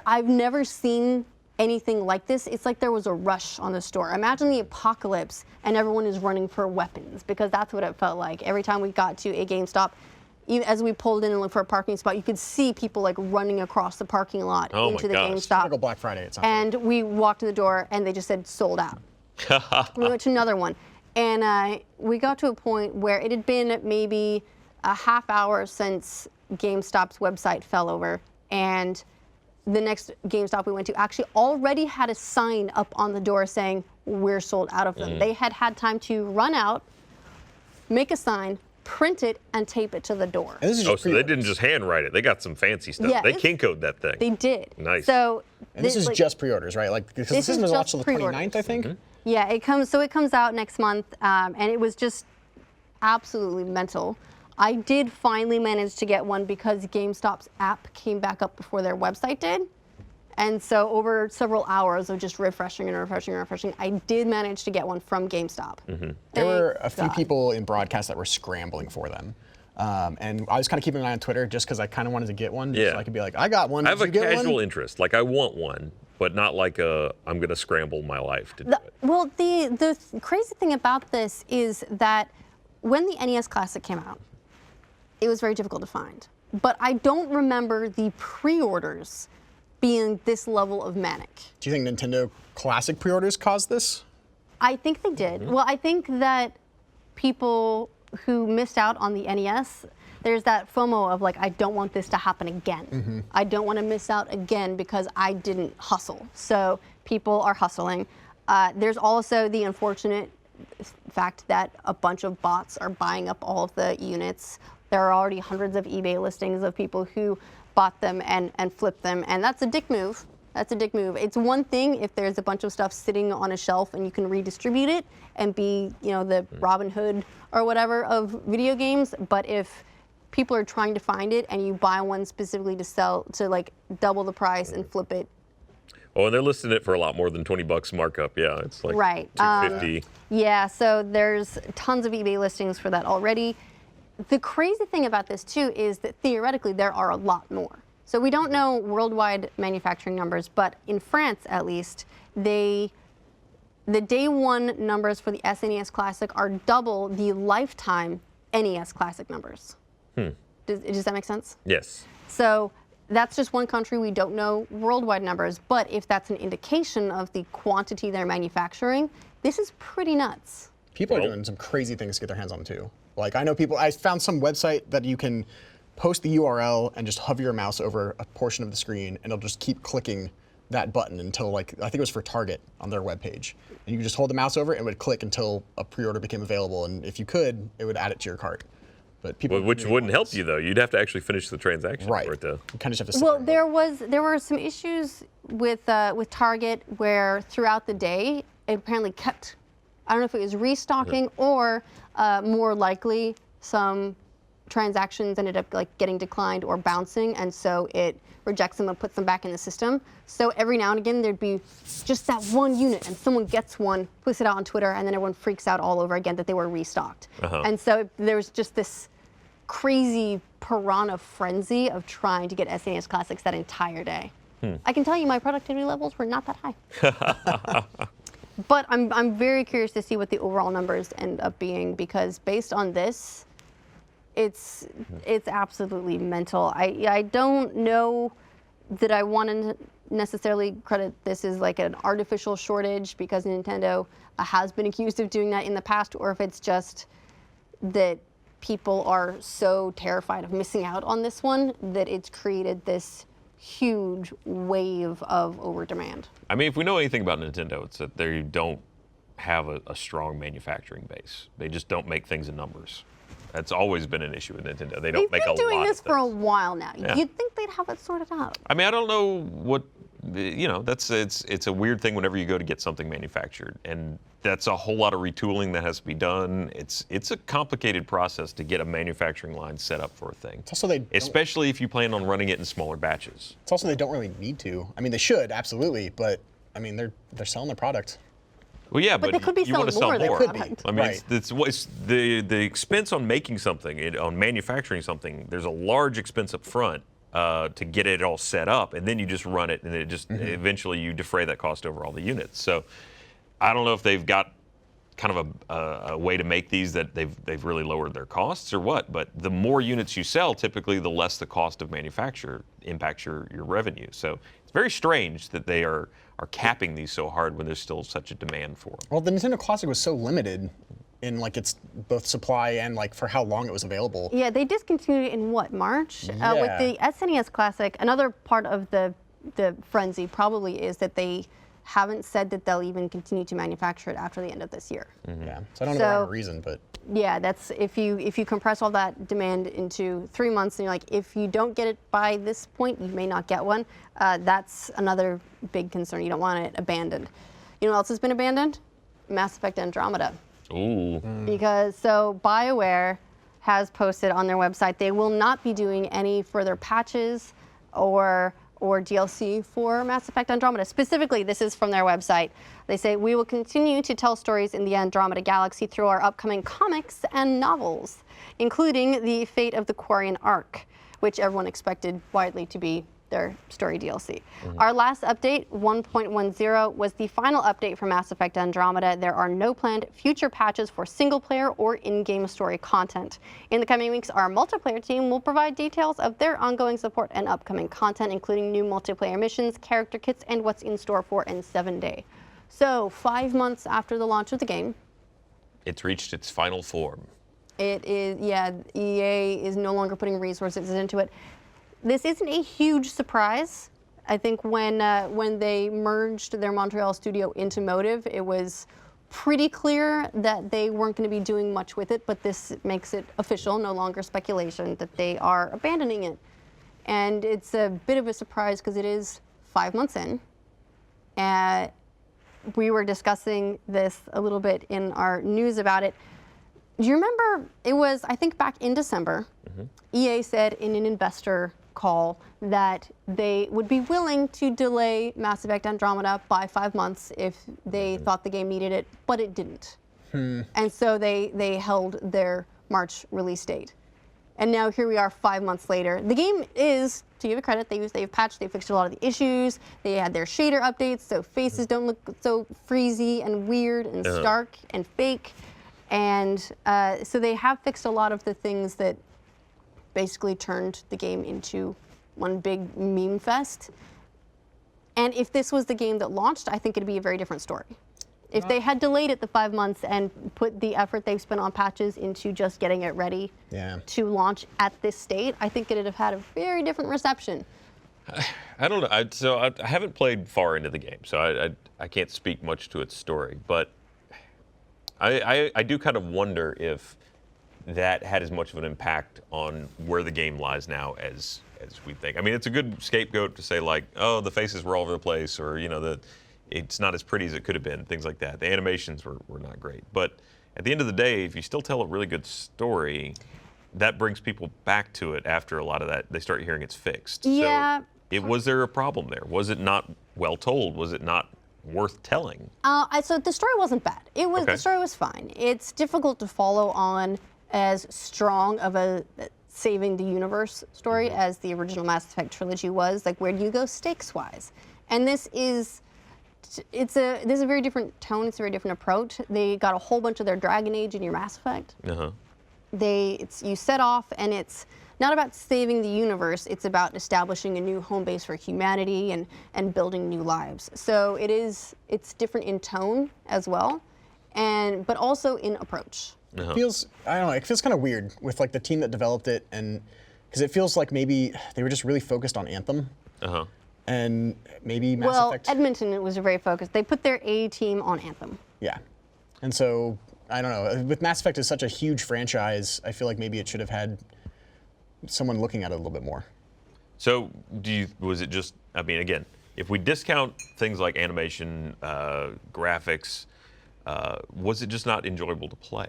Speaker 1: I've never seen anything like this. It's like there was a rush on the store. Imagine the apocalypse and everyone is running for weapons, because that's what it felt like. Every time we got to a GameStop, even as we pulled in and looked for a parking spot, you could see people like running across the parking lot into the GameStop.
Speaker 2: Like a Black Friday, it sounds
Speaker 1: and we walked in the door and they just said sold out. We went to another one. And we got to a point where it had been maybe a half hour since GameStop's website fell over. And the next GameStop we went to actually already had a sign up on the door saying, we're sold out of them. They had time to run out, make a sign, print it, and tape it to the door.
Speaker 3: So they didn't just handwrite it. They got some fancy stuff.
Speaker 1: Yeah,
Speaker 3: they Kinko'd that thing.
Speaker 1: They did.
Speaker 3: Nice.
Speaker 1: So
Speaker 2: this is just pre-orders, right? Like, because the system is launched till the 29th, I think?
Speaker 3: Mm-hmm.
Speaker 1: Yeah, it comes out next month, and it was just absolutely mental. I did finally manage to get one because GameStop's app came back up before their website did. And so over several hours of just refreshing and refreshing and refreshing, I did manage to get one from GameStop.
Speaker 2: Mm-hmm. There were a few people in broadcast that were scrambling for them. And I was kind of keeping an eye on Twitter just because I kind of wanted to get one. Just so I could be like, I got one.
Speaker 3: I have a casual interest. Like, I want one, but not like I'm going to scramble my life to do it.
Speaker 1: Well, the crazy thing about this is that when the NES Classic came out, it was very difficult to find. But I don't remember the pre-orders being this level of manic.
Speaker 2: Do you think Nintendo Classic pre-orders caused this?
Speaker 1: I think they did. Mm-hmm. Well, I think that people who missed out on the NES, there's that FOMO of like, I don't want this to happen again. Mm-hmm. I don't want to miss out again because I didn't hustle. So people are hustling. There's also the unfortunate fact that a bunch of bots are buying up all of the units. There are already hundreds of eBay listings of people who bought them and flipped them, and that's a dick move. That's a dick move. It's one thing if there's a bunch of stuff sitting on a shelf and you can redistribute it and be, the Robin Hood or whatever of video games, but if people are trying to find it and you buy one specifically to sell to like double the price and flip it.
Speaker 3: Oh, and they're listing it for a lot more than $20 markup. Yeah, it's like $250.
Speaker 1: Yeah, so there's tons of eBay listings for that already. The crazy thing about this too is that theoretically there are a lot more. So we don't know worldwide manufacturing numbers, but in France at least, the day one numbers for the SNES Classic are double the lifetime NES Classic numbers. Does that make sense?
Speaker 3: Yes.
Speaker 1: So that's just one country. We don't know worldwide numbers, but if that's an indication of the quantity they're manufacturing, this is pretty nuts.
Speaker 2: People are doing some crazy things to get their hands on them too. Like, I know people, I found some website that you can post the URL and just hover your mouse over a portion of the screen and it'll just keep clicking that button until like, I think it was for Target on their webpage. And you could just hold the mouse over it and it would click until a pre-order became available. And if you could, it would add it to your cart. But people
Speaker 3: Which
Speaker 2: really
Speaker 3: wouldn't
Speaker 2: want
Speaker 3: help
Speaker 2: this.
Speaker 3: you though. You'd have to actually finish the transaction
Speaker 2: Right.
Speaker 3: for it to.
Speaker 2: You kind of just have to sit
Speaker 1: Well,
Speaker 2: there and
Speaker 1: there were some issues with Target where throughout the day it apparently kept. I don't know if it was restocking or more likely some transactions ended up like getting declined or bouncing, and so it rejects them and puts them back in the system. So every now and again there'd be just that one unit, and someone gets one, puts it out on Twitter, and then everyone freaks out all over again that they were restocked. And so there was just this crazy piranha frenzy of trying to get SNES Classics that entire day. I can tell you my productivity levels were not that high. But I'm very curious to see what the overall numbers end up being, because based on this, it's absolutely mental. I don't know that I want to necessarily credit this as like an artificial shortage, because Nintendo has been accused of doing that in the past, or if it's just that people are so terrified of missing out on this one that it's created this huge wave of overdemand.
Speaker 3: I mean, if we know anything about Nintendo, it's that they don't have a strong manufacturing base. They just don't make things in numbers. That's always been an issue with Nintendo. They don't
Speaker 1: They've
Speaker 3: make a
Speaker 1: been doing
Speaker 3: lot
Speaker 1: this
Speaker 3: of
Speaker 1: for a
Speaker 3: things.
Speaker 1: while now.
Speaker 3: Yeah.
Speaker 1: You'd think they'd have it sorted out.
Speaker 3: I mean, I don't know what, you know, it's a weird thing whenever you go to get something manufactured, and that's a whole lot of retooling that has to be done. It's a complicated process to get a manufacturing line set up for a thing.
Speaker 2: It's also
Speaker 3: especially if you plan on running it in smaller batches.
Speaker 2: It's also they don't really need to. I mean, they should absolutely, but I mean they're selling their product.
Speaker 3: Well, yeah,
Speaker 1: But
Speaker 3: but
Speaker 1: they could be
Speaker 3: you want to sell
Speaker 1: selling more
Speaker 3: more.
Speaker 1: than product.
Speaker 3: I mean,
Speaker 2: Right.
Speaker 3: it's the expense on making something, on manufacturing something. There's a large expense up front to get it all set up, and then you just run it, and it just eventually you defray that cost over all the units. So I don't know if they've got kind of a way to make these that they've really lowered their costs or what. But the more units you sell, typically the less the cost of manufacture impacts your revenue. So it's very strange that they are capping these so hard when there's still such a demand for them.
Speaker 2: Well, the Nintendo Classic was so limited in like its both supply and like for how long it was available.
Speaker 1: Yeah, they discontinued it in what, March? With
Speaker 2: Yeah.
Speaker 1: the SNES Classic, another part of the frenzy probably is that they haven't said that they'll even continue to manufacture it after the end of this year.
Speaker 2: Yeah. So I don't know the
Speaker 1: So-
Speaker 2: rhyme or reason, but
Speaker 1: Yeah, that's if you compress all that demand into 3 months, and you're like, if you don't get it by this point, you may not get one. That's another big concern. You don't want it abandoned. You know what else has been abandoned? Mass Effect Andromeda.
Speaker 3: Ooh.
Speaker 1: Because so BioWare has posted on their website they will not be doing any further patches or DLC for Mass Effect Andromeda. Specifically, this is from their website. They say, we will continue to tell stories in the Andromeda galaxy through our upcoming comics and novels, including the Fate of the Quarian arc, which everyone expected widely to be their story DLC. Our last update, 1.10, was the final update for Mass Effect Andromeda. There are no planned future patches for single player or in-game story content. In the coming weeks, our multiplayer team will provide details of their ongoing support and upcoming content, including new multiplayer missions, character kits, and what's in store for N7 Day. So 5 months after the launch of the game,
Speaker 3: It's reached its final form.
Speaker 1: it is, yeah, EA is no longer putting resources into it. This isn't a huge surprise. I think when they merged their Montreal studio into Motive, it was pretty clear that they weren't going to be doing much with it, but this makes it official, no longer speculation, that they are abandoning it. And it's a bit of a surprise because it is 5 months in. We were discussing this a little bit in our news about it. Do you remember, it was, I think back in December, EA said in an investor call that they would be willing to delay Mass Effect Andromeda by 5 months if they thought the game needed it, but it didn't. And so they held their March release date. And now here we are 5 months later. The game is, to give it credit, they've patched, they fixed a lot of the issues. They had their shader updates so faces don't look so freezy and weird and stark and fake. And so they have fixed a lot of the things that basically turned the game into one big meme fest. And if this was the game that launched, I think it'd be a very different story. If they had delayed it the 5 months and put the effort they've spent on patches into just getting it ready to launch at this state, I think it'd have had a very different reception.
Speaker 3: I don't know. I haven't played far into the game, so I can't speak much to its story. But I do kind of wonder if that had as much of an impact on where the game lies now as we think. I mean, it's a good scapegoat to say like, oh, the faces were all over the place, or it's not as pretty as it could have been, things like that. The animations were not great. But at the end of the day, if you still tell a really good story, that brings people back to it after a lot of that. They start hearing it's fixed.
Speaker 1: Yeah.
Speaker 3: So was there a problem there? Was it not well told? Was it not worth telling?
Speaker 1: So the story wasn't bad. The story was fine. It's difficult to follow on as strong of a saving the universe story as the original Mass Effect trilogy was. Like, where do you go stakes-wise? And this is a very different tone. It's a very different approach. They got a whole bunch of their Dragon Age in your Mass Effect. You set off, and it's not about saving the universe. It's about establishing a new home base for humanity and building new lives. So it's different in tone as well, but also in approach.
Speaker 2: It feels, I don't know, it feels kind of weird with like the team that developed it, and because it feels like maybe they were just really focused on Anthem. And maybe Mass Effect.
Speaker 1: Well, Edmonton was very focused. They put their A team on Anthem.
Speaker 2: Yeah. And so, I don't know, with Mass Effect is such a huge franchise, I feel like maybe it should have had someone looking at it a little bit more.
Speaker 3: So was it just, I mean, again, if we discount things like animation, graphics, was it just not enjoyable to play?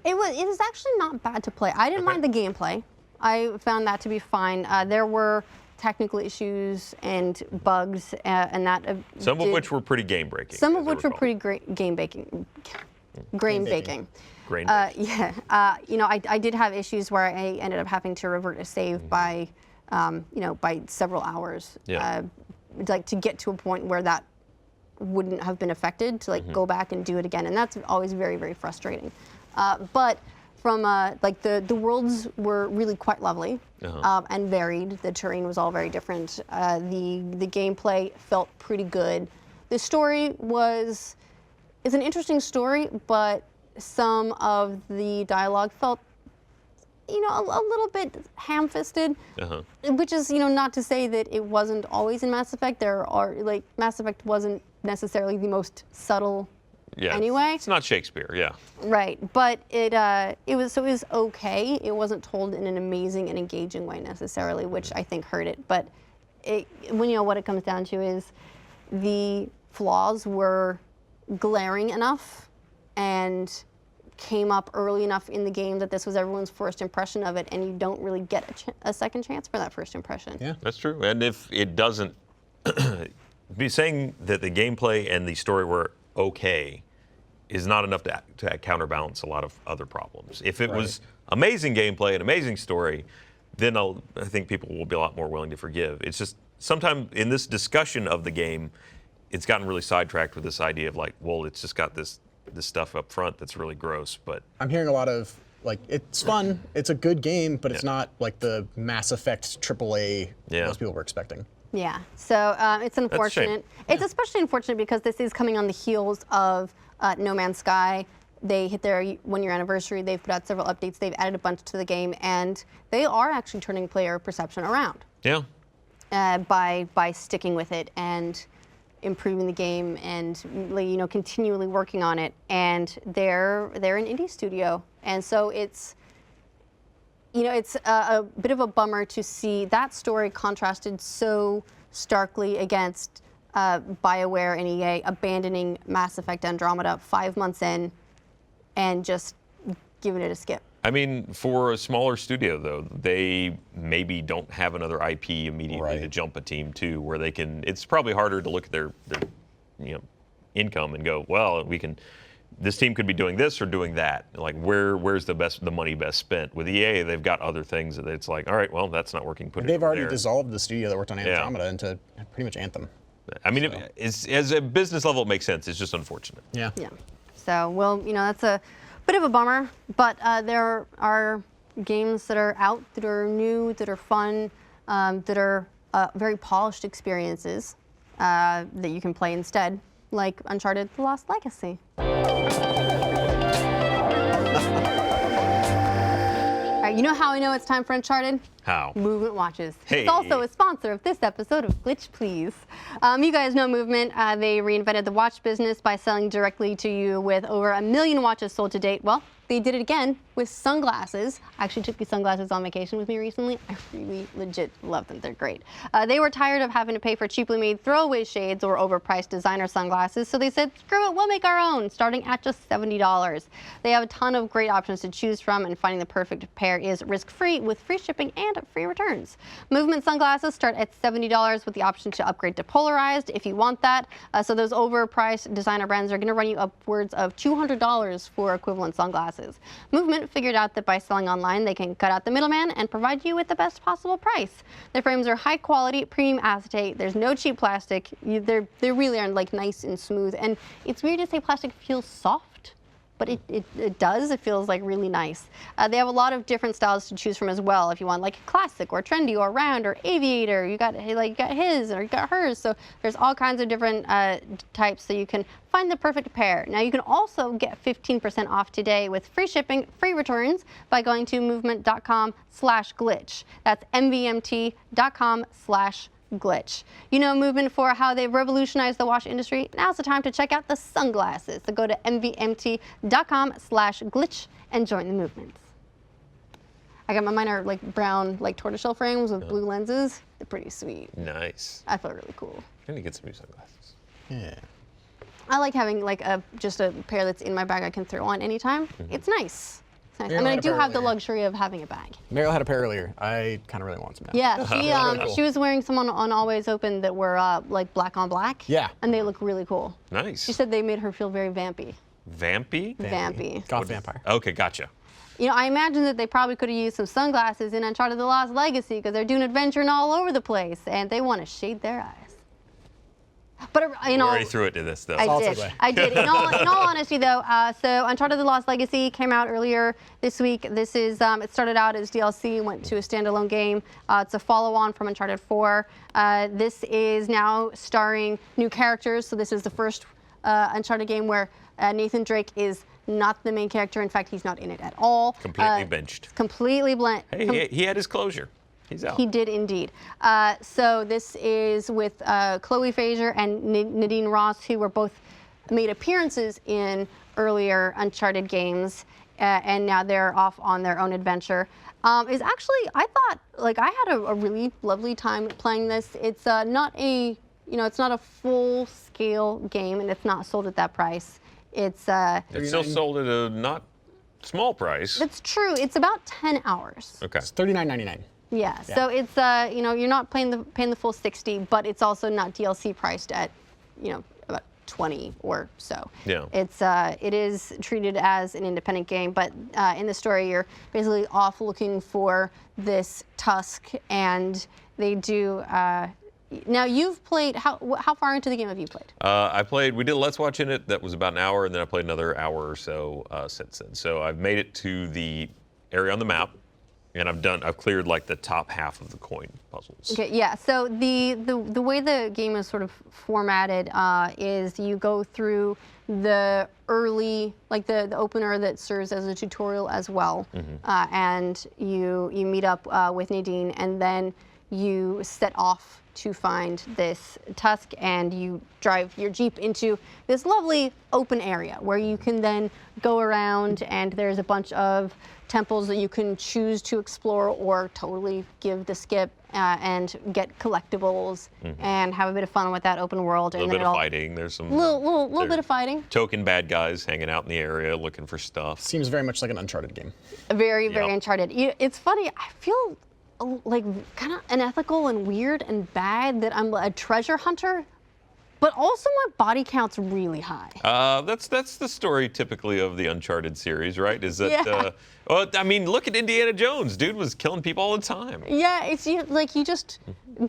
Speaker 1: It was actually not bad to play. I didn't mind the gameplay. I found that to be fine. There were technical issues and bugs, and that
Speaker 3: some of which were pretty game breaking.
Speaker 1: Some of which were pretty great game baking. Grain baking.
Speaker 3: Grain baking.
Speaker 1: Yeah. I did have issues where I ended up having to revert a save by several hours.
Speaker 3: Yeah.
Speaker 1: Like to get to a point where that wouldn't have been affected, to like go back and do it again, and that's always very, very frustrating. But from the worlds were really quite lovely and varied. The terrain was all very different. The gameplay felt pretty good. The story is an interesting story, but some of the dialogue felt, a little bit ham-fisted, which is, not to say that it wasn't always in Mass Effect. Mass Effect wasn't necessarily the most subtle anyway.
Speaker 3: It's not Shakespeare, yeah.
Speaker 1: Right, but it was okay. It wasn't told in an amazing and engaging way necessarily, which I think hurt it. But what it comes down to is the flaws were glaring enough and came up early enough in the game that this was everyone's first impression of it, and you don't really get a second chance for that first impression.
Speaker 3: Yeah, that's true. And if it doesn't, be saying that the gameplay and the story were okay is not enough to counterbalance a lot of other problems. If it was amazing gameplay and amazing story, then I think people will be a lot more willing to forgive. It's just sometimes in this discussion of the game, it's gotten really sidetracked with this idea of like, well, it's just got this stuff up front that's really gross. But
Speaker 2: I'm hearing a lot of like, it's fun, it's a good game, but it's not like the Mass Effect AAA most people were expecting.
Speaker 1: Yeah, so it's unfortunate. It's especially unfortunate because this is coming on the heels of No Man's Sky. They hit their 1-year anniversary. They've put out several updates. They've added a bunch to the game, and they are actually turning player perception around.
Speaker 3: Yeah.
Speaker 1: By sticking with it and improving the game and continually working on it. And they're an indie studio, and so it's a bit of a bummer to see that story contrasted so starkly against BioWare and EA abandoning Mass Effect Andromeda 5 months in and just giving it a skip.
Speaker 3: I mean, for a smaller studio, though, they maybe don't have another IP immediately to jump a team to where they can. It's probably harder to look at their income and go, well, this team could be doing this or doing that. Like, where's the money best spent? With EA, they've got other things that it's like, all right, well, that's not working.
Speaker 2: They've already dissolved the studio that worked on Andromeda into pretty much Anthem.
Speaker 3: I mean, as a business level, it makes sense. It's just unfortunate.
Speaker 1: Yeah. So, that's a bit of a bummer, but there are games that are out, that are new, that are fun, that are very polished experiences that you can play instead, like Uncharted The Lost Legacy. You know how I know it's time for Uncharted?
Speaker 3: How?
Speaker 1: Movement Watches.
Speaker 3: Hey.
Speaker 1: It's also a sponsor of this episode of Glitch Please. You guys know Movement. They reinvented the watch business by selling directly to you with over 1 million watches sold to date. Well, they did it again with sunglasses. I actually took these sunglasses on vacation with me recently. I really legit love them. They're great. They were tired of having to pay for cheaply made throwaway shades or overpriced designer sunglasses, so they said, screw it, we'll make our own, starting at just $70. They have a ton of great options to choose from, and finding the perfect pair is risk-free with free shipping and free returns. Movement sunglasses start at $70 with the option to upgrade to polarized if you want that. So those overpriced designer brands are going to run you upwards of $200 for equivalent sunglasses. Movement figured out that by selling online, they can cut out the middleman and provide you with the best possible price. Their frames are high quality, premium acetate. There's no cheap plastic. They really are like nice and smooth. And it's weird to say plastic feels soft, but it does. It feels like really nice. They have a lot of different styles to choose from as well. If you want like classic or trendy or round or aviator, you got his or you got hers. So there's all kinds of different types, so you can find the perfect pair. Now you can also get 15% off today with free shipping, free returns by going to movement.com/glitch. That's MVMT.com/glitch. You know Movement for how they've revolutionized the watch industry. Now's the time to check out the sunglasses. So go to MVMT.com/glitch and join the movements. I got mine are like brown, like tortoiseshell frames with blue lenses. They're pretty sweet.
Speaker 3: Nice.
Speaker 1: I feel really cool.
Speaker 3: I need to get some new sunglasses.
Speaker 2: Yeah.
Speaker 1: I like having like just a pair that's in my bag I can throw on anytime. It's nice. It's nice. I
Speaker 2: Mariel
Speaker 1: mean, I
Speaker 2: had a
Speaker 1: do
Speaker 2: pair
Speaker 1: have the
Speaker 2: earlier.
Speaker 1: luxury of having a bag.
Speaker 2: Mariel had a pair earlier. I kind of really want some now.
Speaker 1: Yeah,
Speaker 2: Cool.
Speaker 1: she was wearing some on Always Open that were like black on black.
Speaker 2: Yeah.
Speaker 1: And they look really cool.
Speaker 3: Nice.
Speaker 1: She said they made her feel very vampy.
Speaker 3: Vampy?
Speaker 1: Vampy.
Speaker 2: Goth vampire.
Speaker 3: Okay, gotcha.
Speaker 1: You know, I imagine that they probably could have used some sunglasses in Uncharted The Lost Legacy because they're doing adventuring all over the place and they want to shade their eyes. But you know,
Speaker 3: We already threw it to this though.
Speaker 1: I
Speaker 2: Salted
Speaker 1: did.
Speaker 2: way.
Speaker 1: I did. In all honesty, though, so Uncharted: The Lost Legacy came out earlier this week. This is it started out as DLC, went to a standalone game. It's a follow-on from Uncharted 4. This is now starring new characters. So this is the first Uncharted game where Nathan Drake is not the main character. In fact, he's not in it at all.
Speaker 3: Completely benched.
Speaker 1: Completely blank.
Speaker 3: Hey, he had his closure. He's out.
Speaker 1: He did indeed. So this is with Chloe Fraser and Nadine Ross, who were both made appearances in earlier Uncharted games, and now they're off on their own adventure. Is actually, I thought, like, I had a really lovely time playing this. It's not a, it's not a full-scale game, and it's not sold at that price. It's
Speaker 3: still sold at a not small price.
Speaker 1: That's true. It's about 10 hours.
Speaker 3: Okay.
Speaker 2: It's $39.99.
Speaker 1: Yeah, so it's you're not paying the full 60, but it's also not DLC priced at about 20 or so.
Speaker 3: Yeah.
Speaker 1: It is treated as an independent game, but in the story you're basically off looking for this tusk, and they do. Now you've played how far into the game have you played?
Speaker 3: We did a Let's Watch in it that was about an hour, and then I played another hour or so since then. So I've made it to the area on the map. And I've cleared like the top half of the coin puzzles.
Speaker 1: Okay, yeah. So the way the game is sort of formatted is you go through the early, like the opener that serves as a tutorial as well, and you meet up with Nadine, and then you set off to find this tusk, and you drive your Jeep into this lovely open area where you can then go around, and there's a bunch of temples that you can choose to explore or totally give the skip and get collectibles and have a bit of fun with that open world.
Speaker 3: A little bit of fighting. There's some
Speaker 1: little bit of fighting.
Speaker 3: Token bad guys hanging out in the area looking for stuff.
Speaker 2: Seems very much like an Uncharted game.
Speaker 1: Very
Speaker 3: Yep.
Speaker 1: Uncharted. It's funny. I feel like kind of unethical and weird and bad that I'm a treasure hunter, but also my body count's really high.
Speaker 3: That's the story typically of the Uncharted series, right? Is that?
Speaker 1: Yeah.
Speaker 3: Well, I mean, look at Indiana Jones. Dude was killing people all the time.
Speaker 1: Yeah, it's like you just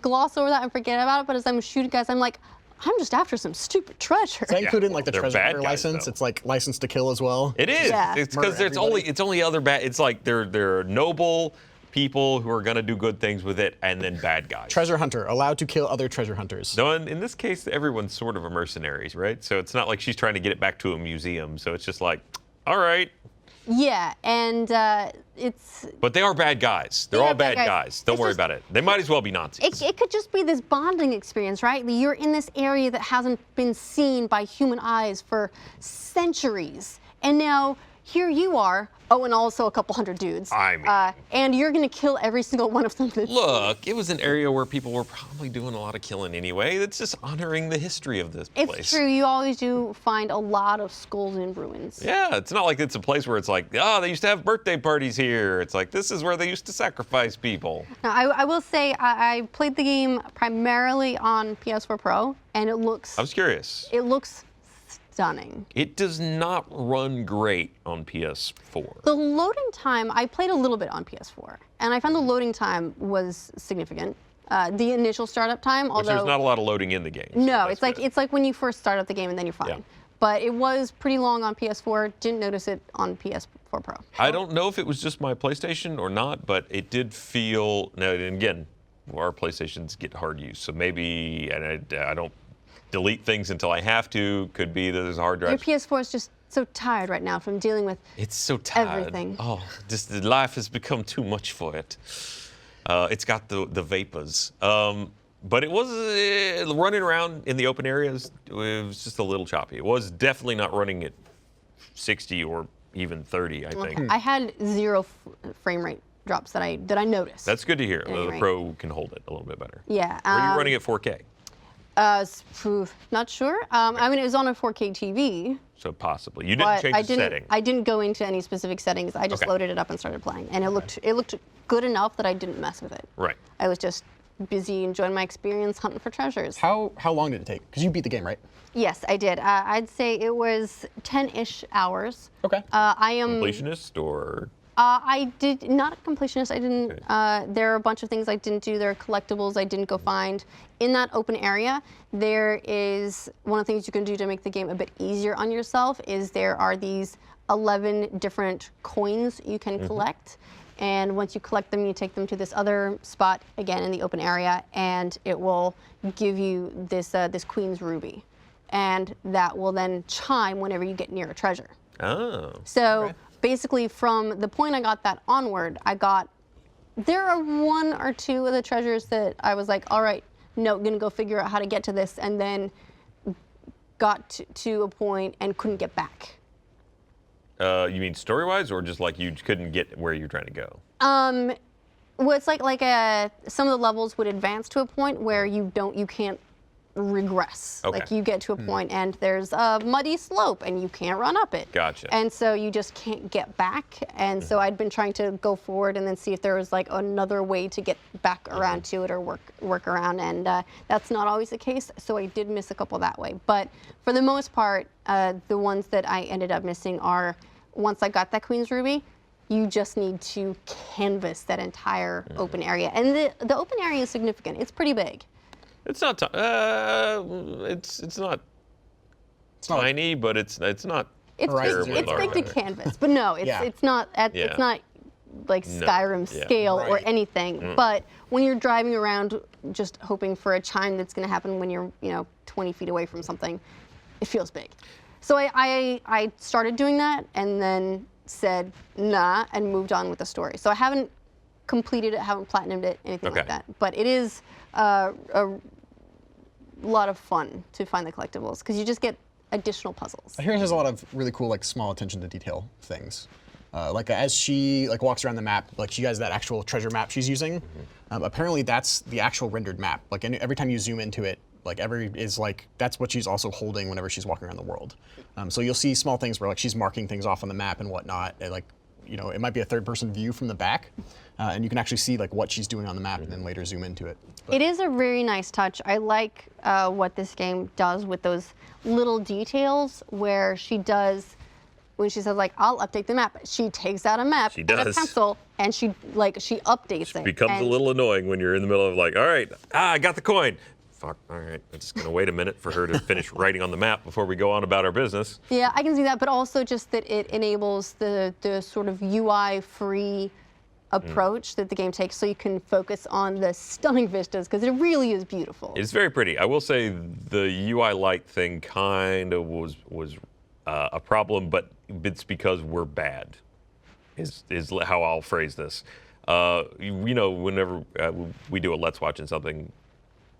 Speaker 1: gloss over that and forget about it. But as I'm shooting guys, I'm like, I'm just after some stupid treasure.
Speaker 2: Is that included in like the
Speaker 3: They're
Speaker 2: treasure
Speaker 3: bad
Speaker 2: hunter
Speaker 3: guys,
Speaker 2: license?
Speaker 3: though.
Speaker 2: It's like license to kill as well.
Speaker 3: It is.
Speaker 1: Yeah.
Speaker 3: It's because
Speaker 2: Murder everybody.
Speaker 3: it's only other bad. It's like they're noble people who are gonna do good things with it, and then bad guys.
Speaker 2: Treasure hunter, allowed to kill other treasure hunters.
Speaker 3: No, in this case, everyone's sort of a mercenaries, right? So it's not like she's trying to get it back to a museum. So it's just like, all right,
Speaker 1: Yeah, and it's
Speaker 3: But they are bad guys. They're
Speaker 1: They
Speaker 3: all
Speaker 1: are bad
Speaker 3: bad
Speaker 1: guys.
Speaker 3: guys. Don't
Speaker 1: It's
Speaker 3: worry
Speaker 1: just-
Speaker 3: about it. They might as well be Nazis.
Speaker 1: it could just be this bonding experience, right? You're in this area that hasn't been seen by human eyes for centuries, and now here you are. Oh, and also a couple hundred dudes.
Speaker 3: I mean-
Speaker 1: and you're gonna kill every single one of them.
Speaker 3: Look, it was an area where people were probably doing a lot of killing anyway. It's just honoring the history of this place.
Speaker 1: It's true. You always do find a lot of skulls and ruins.
Speaker 3: Yeah, it's not like it's a place where it's like, oh, they used to have birthday parties here. It's like, this is where they used to sacrifice people.
Speaker 1: Now, I will say I played the game primarily on PS4 Pro, and it looks
Speaker 3: I was curious.
Speaker 1: stunning.
Speaker 3: It does not run great on PS4.
Speaker 1: The loading time, I played a little bit on PS4, and I found the loading time was significant. The initial startup time,
Speaker 3: Which
Speaker 1: although
Speaker 3: there's not a lot of loading in the game. so
Speaker 1: no,
Speaker 3: that's
Speaker 1: it's
Speaker 3: good.
Speaker 1: like when you first start up the game and then you're fine.
Speaker 3: Yeah.
Speaker 1: But it was pretty long on PS4. Didn't notice it on PS4 Pro.
Speaker 3: I don't know if it was just my PlayStation or not, but it did feel. Now, and again, our PlayStations get hard use, so maybe, and I don't delete things until I have to. Could be that there's a hard
Speaker 1: Your
Speaker 3: drive.
Speaker 1: PS4 is just so tired right now from dealing with.
Speaker 3: It's so tired.
Speaker 1: Everything.
Speaker 3: Oh, just the life has become too much for it. It's got the vapors. But it was running around in the open areas. It was just a little choppy. It was definitely not running at 60 or even 30. I think
Speaker 1: I had zero frame rate drops that I noticed.
Speaker 3: that's good to hear.
Speaker 1: any
Speaker 3: The
Speaker 1: rate.
Speaker 3: Pro can hold it a little bit better.
Speaker 1: Yeah.
Speaker 3: Are you running at 4K?
Speaker 1: Not sure. I mean, it was on a 4K TV.
Speaker 3: So possibly you didn't
Speaker 1: But
Speaker 3: change
Speaker 1: I
Speaker 3: the
Speaker 1: didn't.
Speaker 3: setting.
Speaker 1: I didn't go into any specific settings. I just
Speaker 3: Okay.
Speaker 1: loaded it up and started playing, and it looked good enough that I didn't mess with it.
Speaker 3: Right.
Speaker 1: I was just busy enjoying my experience hunting for treasures.
Speaker 2: How long did it take? Because you beat the game, right?
Speaker 1: Yes, I did. I'd say it was 10-ish hours.
Speaker 2: Okay.
Speaker 1: I am.
Speaker 3: Completionist or
Speaker 1: I did not a completionist. I didn't.
Speaker 3: Okay.
Speaker 1: There are a bunch of things I didn't do. There are collectibles I didn't go find. In that open area, there is one of the things you can do to make the game a bit easier on yourself. Is there are these 11 different coins you can collect, and once you collect them, you take them to this other spot again in the open area, and it will give you this this Queen's Ruby, and that will then chime whenever you get near a treasure.
Speaker 3: oh.
Speaker 1: So basically, from the point I got that onward, there are one or two of the treasures that I was like, all right, no, gonna go figure out how to get to this, and then got to a point and couldn't get back.
Speaker 3: You mean story-wise, or just like you couldn't get where you're trying to go?
Speaker 1: Well, it's like some of the levels would advance to a point where you can't regress.
Speaker 3: Okay.
Speaker 1: Like you get to a point and there's a muddy slope and you can't run up it.
Speaker 3: Gotcha.
Speaker 1: And so you just can't get back. And so I'd been trying to go forward and then see if there was like another way to get back around to it or work around. And that's not always the case. So I did miss a couple that way. But for the most part, the ones that I ended up missing are once I got that Queen's Ruby, you just need to canvas that entire open area. And the open area is significant. It's pretty big.
Speaker 3: It's not. It's not tiny, but it's not.
Speaker 1: It's
Speaker 2: Horizon
Speaker 1: big,
Speaker 2: Zero
Speaker 1: it's
Speaker 2: Dawn.
Speaker 1: big to canvas, but no,
Speaker 2: Yeah.
Speaker 1: it's not
Speaker 3: Yeah.
Speaker 1: it's not like Skyrim
Speaker 3: Yeah.
Speaker 1: scale or
Speaker 2: Right.
Speaker 1: anything. But when you're driving around, just hoping for a chime that's going to happen when you're 20 feet away from something, it feels big. So I started doing that and then said nah and moved on with the story. So I haven't completed it, haven't platinumed it, anything like
Speaker 3: Okay.
Speaker 1: that. But it is a lot of fun to find the collectibles because you just get additional puzzles.
Speaker 2: I hear there's a lot of really cool, like, small attention to detail things. Like as she walks around the map, like she has that actual treasure map she's using. Apparently that's the actual rendered map. Like every time you zoom into it, like that's what she's also holding whenever she's walking around the world. So you'll see small things where like she's marking things off on the map and whatnot. And, like, it might be a third-person view from the back, and you can actually see like what she's doing on the map and then later zoom into it.
Speaker 1: It is a very nice touch. I like what this game does with those little details where she does, when she says like, I'll update the map, she takes out a map
Speaker 3: She
Speaker 1: and a
Speaker 3: does.
Speaker 1: pencil and she updates it.
Speaker 3: Becomes a
Speaker 1: And
Speaker 3: little annoying when you're in the middle of like, all right, I got the coin. Fuck, all right, I'm just gonna wait a minute for her to finish writing on the map before we go on about our business.
Speaker 1: Yeah, I can see that, but also just that it enables the sort of UI-free approach that the game takes so you can focus on the stunning vistas because it really is beautiful.
Speaker 3: It's very pretty. I will say the UI light thing kind of was a problem, but it's because we're bad. is how I'll phrase this. Whenever we do a Let's Watch in something,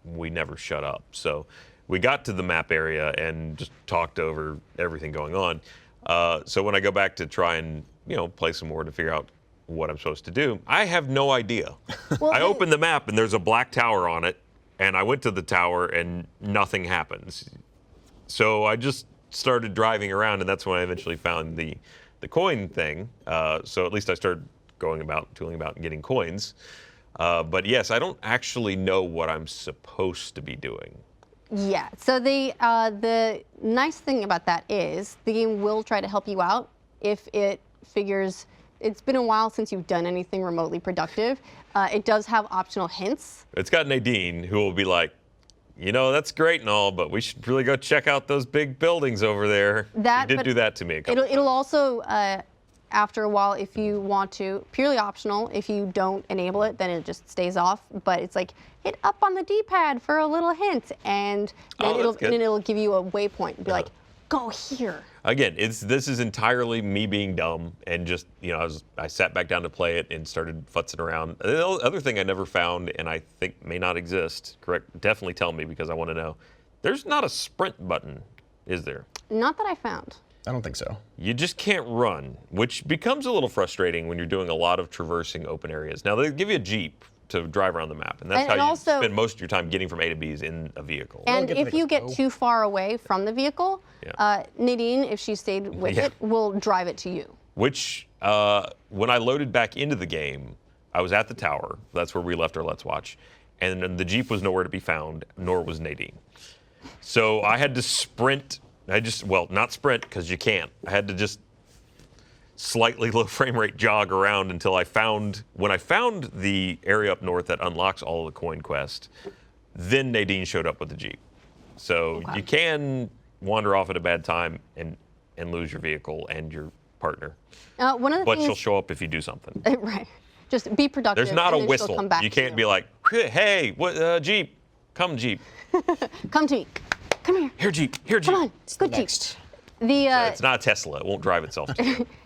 Speaker 3: we never shut up. So we got to the map area and just talked over everything going on. So when I go back to try and play some more to figure out what I'm supposed to do, I have no idea.
Speaker 1: Well,
Speaker 3: I opened the map and there's a black tower on it, and I went to the tower and nothing happens. So I just started driving around, and that's when I eventually found the coin thing. So at least I started tooling about and getting coins. But yes, I don't actually know what I'm supposed to be doing.
Speaker 1: Yeah. So the nice thing about that is the game will try to help you out if it figures it's been a while since you've done anything remotely productive. It does have optional hints.
Speaker 3: It's got Nadine, who will be like, that's great and all, but we should really go check out those big buildings over there. She did do that to me a couple times.
Speaker 1: It'll also, after a while, if you want to, purely optional, if you don't enable it, then it just stays off. But it's like, hit up on the D-pad for a little hint, and then it'll give you a waypoint and be like, go here.
Speaker 3: Again, this is entirely me being dumb, and just I sat back down to play it and started futzing around. The other thing I never found, and I think may not exist, definitely tell me because I want to know. There's not a sprint button, is there?
Speaker 1: Not that I found.
Speaker 2: I don't think so.
Speaker 3: You just can't run, which becomes a little frustrating when you're doing a lot of traversing open areas. Now they give you a Jeep to drive around the map, and that's how you spend most of your time getting from A to B is in a vehicle.
Speaker 1: And if you get too far away from the vehicle, Nadine, if she stayed with it, will drive it to you.
Speaker 3: Which, when I loaded back into the game, I was at the tower. That's where we left our Let's Watch. And the Jeep was nowhere to be found, nor was Nadine. So I had to sprint. Not sprint, because you can't. I had to just slightly low frame rate jog around until when I found the area up north that unlocks all of the coin quest, then Nadine showed up with the Jeep. So you can wander off at a bad time and lose your vehicle and your partner. But she'll show up if you do something.
Speaker 1: Right. Just be productive.
Speaker 3: There's not a whistle.
Speaker 1: Come back
Speaker 3: you can't be like, hey, what Jeep? Come Jeep.
Speaker 1: Come to me. Come here.
Speaker 3: Here Jeep. Here Jeep.
Speaker 1: Come on. Good Jeep.
Speaker 3: It's not a Tesla. It won't drive itself.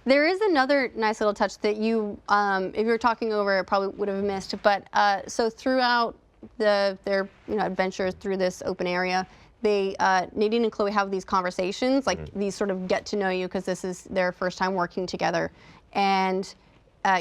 Speaker 1: There is another nice little touch that you, if you were talking over, it probably would have missed. But so throughout their adventures through this open area, Nadine and Chloe have these conversations, like these sort of get to know you, because this is their first time working together, and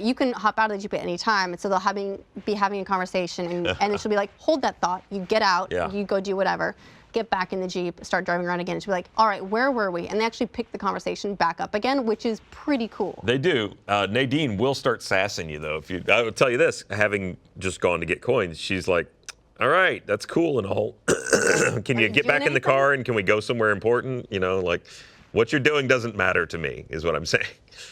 Speaker 1: you can hop out of the Jeep at any time, and so they'll be having a conversation, and then she'll be like, hold that thought. You get out. You go do whatever. Get back in the Jeep, start driving around again. And she'll be like, all right, where were we? And they actually pick the conversation back up again, which is pretty cool.
Speaker 3: They do. Nadine will start sassing you, though. I will tell you this, having just gone to get coins, she's like, all right, that's cool and all. Can you get back in the car and can we go somewhere important? Like, what you're doing doesn't matter to me, is what I'm saying.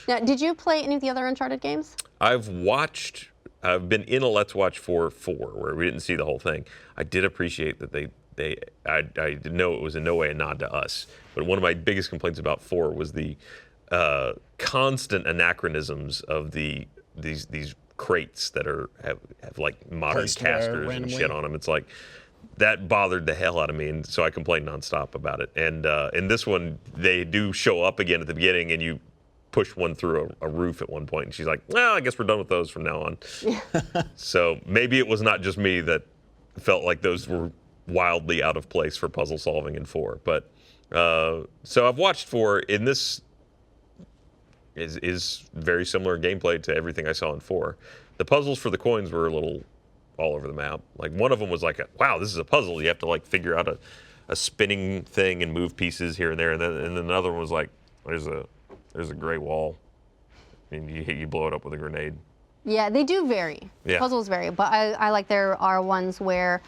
Speaker 1: Now, did you play any of the other Uncharted games?
Speaker 3: I've been in a Let's Watch for 4, where we didn't see the whole thing. I did appreciate that I know it was in no way a nod to us, but one of my biggest complaints about 4 was the constant anachronisms of these crates that have like modern casters and shit on them. It's like that bothered the hell out of me, and so I complained nonstop about it. And in this one, they do show up again at the beginning, and you push one through a roof at one point, and she's like, well, I guess we're done with those from now on. So maybe it was not just me that felt like those were wildly out of place for puzzle solving in 4. But so I've watched 4. In this is very similar gameplay to everything I saw in 4. The puzzles for the coins were a little all over the map. Like one of them was like, wow, this is a puzzle. You have to like figure out a spinning thing and move pieces here and there. And then another one was like, there's a gray wall, and you blow it up with a grenade. Yeah,
Speaker 1: they do vary.
Speaker 3: Yeah.
Speaker 1: Puzzles vary, but I like there are ones where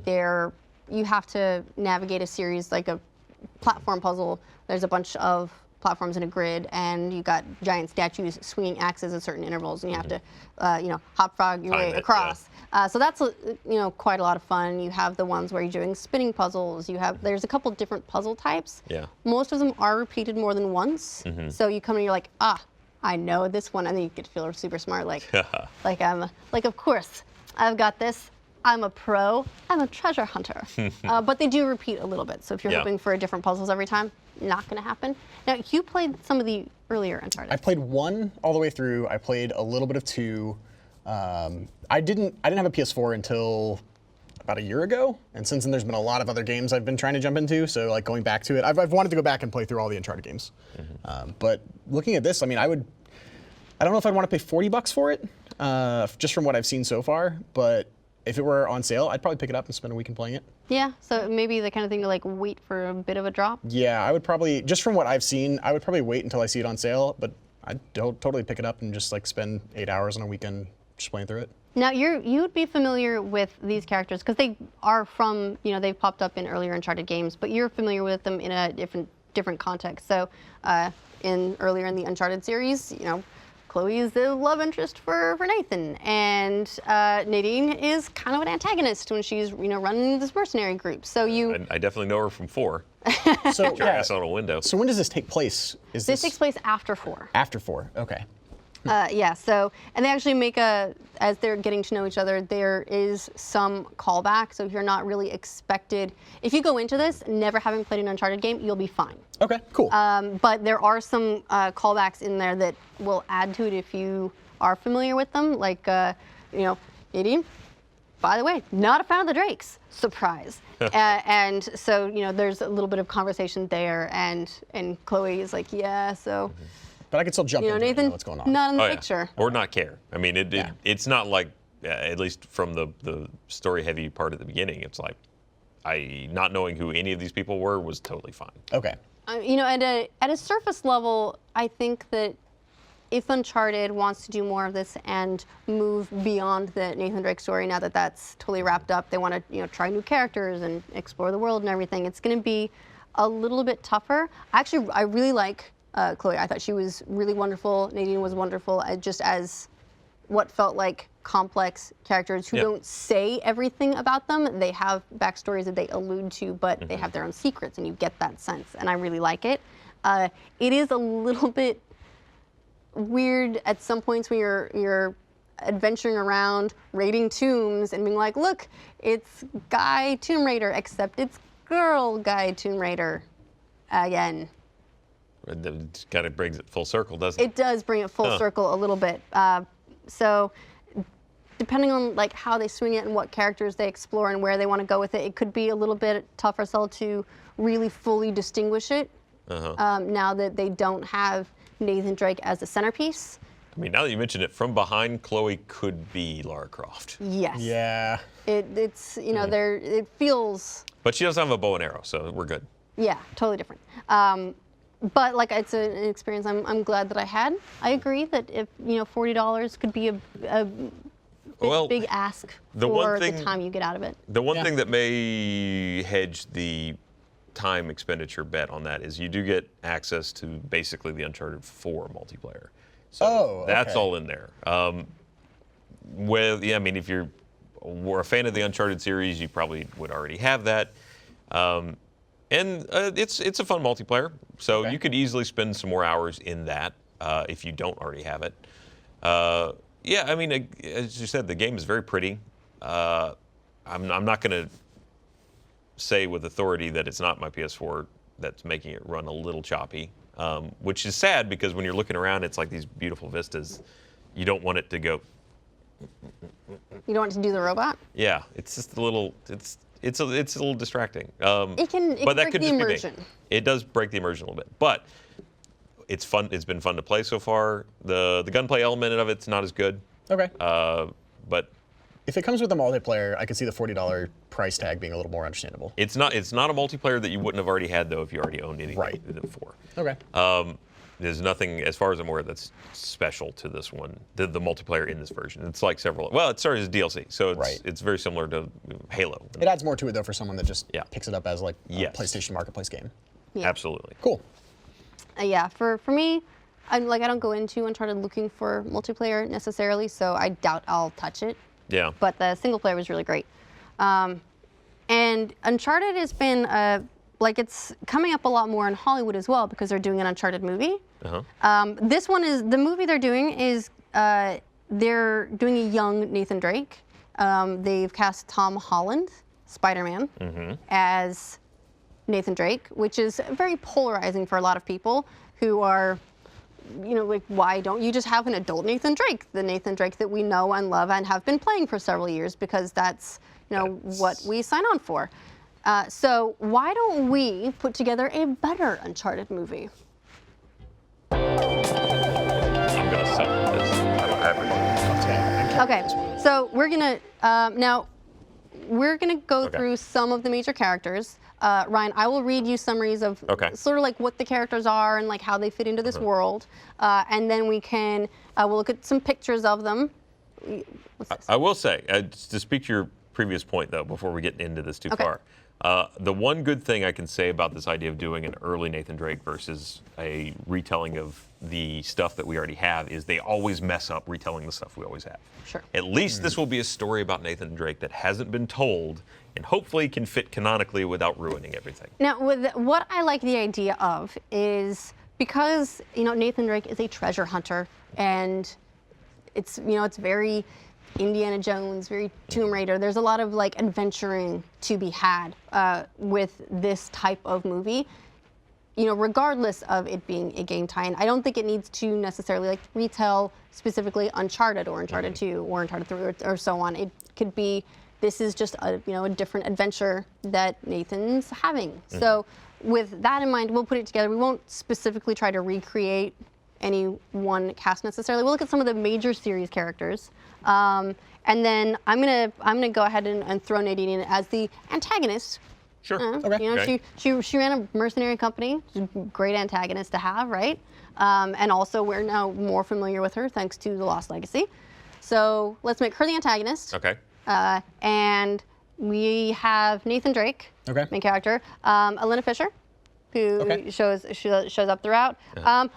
Speaker 1: you have to navigate a series, like a platform puzzle. There's a bunch of platforms in a grid, and you got giant statues swinging axes at certain intervals, and you have to, hop frog your way across. Yeah. So that's quite a lot of fun. You have the ones where you're doing spinning puzzles. There's a couple different puzzle types.
Speaker 3: Yeah.
Speaker 1: Most of them are repeated more than once. So you come and you're like, I know this one, and then you get to feel super smart, like of course I've got this. I'm a pro. I'm a treasure hunter. But they do repeat a little bit. So if you're hoping for different puzzles every time, not going to happen. Now, you played some of the earlier Uncharted?
Speaker 2: I played 1 all the way through. I played a little bit of 2. I didn't have a PS4 until about a year ago, and since then there's been a lot of other games I've been trying to jump into. So like going back to it, I've wanted to go back and play through all the Uncharted games. But looking at this, I mean, I don't know if I'd want to pay $40 for it, just from what I've seen so far. But if it were on sale, I'd probably pick it up and spend a weekend playing it.
Speaker 1: Yeah, so maybe the kind of thing to like wait for a bit of a drop.
Speaker 2: Yeah, I would probably, just from what I've seen, I would probably wait until I see it on sale. But I'd totally pick it up and just like spend 8 hours on a weekend just playing through it.
Speaker 1: Now you'd be familiar with these characters because they are from, they've popped up in earlier Uncharted games, but you're familiar with them in a different context. So earlier in the Uncharted series, Chloe is the love interest for Nathan, and Nadine is kind of an antagonist when she's running this mercenary group. So
Speaker 3: I definitely know her from 4.
Speaker 2: So
Speaker 3: Get your ass out a window.
Speaker 2: So when does this take place?
Speaker 1: This takes place after 4.
Speaker 2: After 4, okay.
Speaker 1: Yeah, so, and they actually make as they're getting to know each other, there is some callback. So if you're not really expected, if you go into this never having played an Uncharted game, you'll be fine.
Speaker 2: Okay, cool.
Speaker 1: But there are some callbacks in there that will add to it if you are familiar with them. Like, Nadine, by the way, not a fan of the Drakes. Surprise. And so, there's a little bit of conversation there, and Chloe is like, yeah, so...
Speaker 2: But I could still jump into
Speaker 1: Nathan,
Speaker 2: it and know what's going on.
Speaker 1: Not in the picture.
Speaker 3: Or not care. I mean, it's not like, at least from the story-heavy part at the beginning, it's like, not knowing who any of these people were was totally fine.
Speaker 2: Okay.
Speaker 1: At a surface level, I think that if Uncharted wants to do more of this and move beyond the Nathan Drake story, now that that's totally wrapped up, they want to try new characters and explore the world and everything. It's going to be a little bit tougher. Actually, I really like Chloe. I thought she was really wonderful. Nadine was wonderful, just as what felt like complex characters who don't say everything about them. They have backstories that they allude to, but they have their own secrets, and you get that sense, and I really like it. It is a little bit weird at some points when you're adventuring around, raiding tombs, and being like, look, it's Guy Tomb Raider, except it's girl Guy Tomb Raider again.
Speaker 3: It kind of brings it full circle, doesn't it?
Speaker 1: It does bring it full circle a little bit. So depending on like how they swing it and what characters they explore and where they want to go with it, it could be a little bit tougher sell to really fully distinguish it now that they don't have Nathan Drake as the centerpiece.
Speaker 3: I mean, now that you mention it, from behind, Chloe could be Lara Croft.
Speaker 1: Yes.
Speaker 2: Yeah.
Speaker 1: It's it feels.
Speaker 3: But she doesn't have a bow and arrow, so we're good.
Speaker 1: Yeah, totally different. But like it's an experience I'm glad that I had. I agree that if $40 could be a big ask for the time you get out of it.
Speaker 3: The one thing that may hedge the time expenditure bet on that is you do get access to basically the Uncharted 4 multiplayer. So that's all in there. I mean, if you were a fan of the Uncharted series, you probably would already have that. And it's a fun multiplayer, so you could easily spend some more hours in that if you don't already have it. Yeah, I mean, as you said, the game is very pretty. I'm not going to say with authority that it's not my PS4 that's making it run a little choppy, which is sad because when you're looking around, it's like these beautiful vistas. You don't want it to go.
Speaker 1: You don't want to do the robot?
Speaker 3: Yeah, it's just a little. It's a little distracting.
Speaker 1: It can break the immersion.
Speaker 3: It does break the immersion a little bit, but it's fun. It's been fun to play so far. The gunplay element of it's not as good.
Speaker 2: Okay.
Speaker 3: But
Speaker 2: if it comes with a multiplayer, I could see the $40 price tag being a little more understandable.
Speaker 3: it's not a multiplayer that you wouldn't have already had though if you already owned any of the 4.
Speaker 2: Okay.
Speaker 3: There's nothing, as far as I'm aware, that's special to this one, the multiplayer in this version. It's like several. Well, it started as DLC, so it's very similar to Halo.
Speaker 2: It adds more to it though for someone that just
Speaker 3: Yeah.
Speaker 2: picks it up as like a PlayStation Marketplace game.
Speaker 1: Yeah.
Speaker 3: Absolutely.
Speaker 2: Cool.
Speaker 1: Yeah, for me, I don't go into Uncharted looking for multiplayer necessarily, so I doubt I'll touch it.
Speaker 3: Yeah.
Speaker 1: But the single player was really great. And Uncharted has been it's coming up a lot more in Hollywood as well because they're doing an Uncharted movie. This one is the movie they're doing is they're doing a young Nathan Drake. They've cast Tom Holland, Spider-Man, as Nathan Drake, which is very polarizing for a lot of people who are like why don't you just have an adult Nathan Drake, the Nathan Drake that we know and love and have been playing for several years because that's what we sign on for. So why don't we put together a better Uncharted movie?
Speaker 3: I'm gonna second this. I don't have it.
Speaker 1: Okay, so we're gonna now we're gonna go through some of the major characters. Ryan, I will read you summaries of sort of like what the characters are and like how they fit into this world, and then we can we'll look at some pictures of them.
Speaker 3: I will say, to speak to your previous point though, before we get into this too far, the one good thing I can say about this idea of doing an early Nathan Drake versus a retelling of the stuff that we already have is they always mess up retelling the stuff we always have.
Speaker 1: Sure.
Speaker 3: At least this will be a story about Nathan Drake that hasn't been told and hopefully can fit canonically without ruining everything.
Speaker 1: Now, what I like the idea of is because Nathan Drake is a treasure hunter, and it's it's very Indiana Jones, very Tomb Raider. There's a lot of like adventuring to be had with this type of movie. Regardless of it being a game tie-in, I don't think it needs to necessarily like retell specifically Uncharted or Uncharted 2 or Uncharted 3 or so on. It could be this is just a a different adventure that Nathan's having. So with that in mind, we'll put it together. We won't specifically try to recreate any one cast necessarily. We'll look at some of the major series characters, and then I'm gonna go ahead and throw Nadine in as the antagonist.
Speaker 3: Sure.
Speaker 1: She ran a mercenary company. She's a great antagonist to have, right? And also we're now more familiar with her thanks to The Lost Legacy. So let's make her the antagonist.
Speaker 3: Okay.
Speaker 1: And we have Nathan Drake, main character. Elena Fisher, who shows up throughout.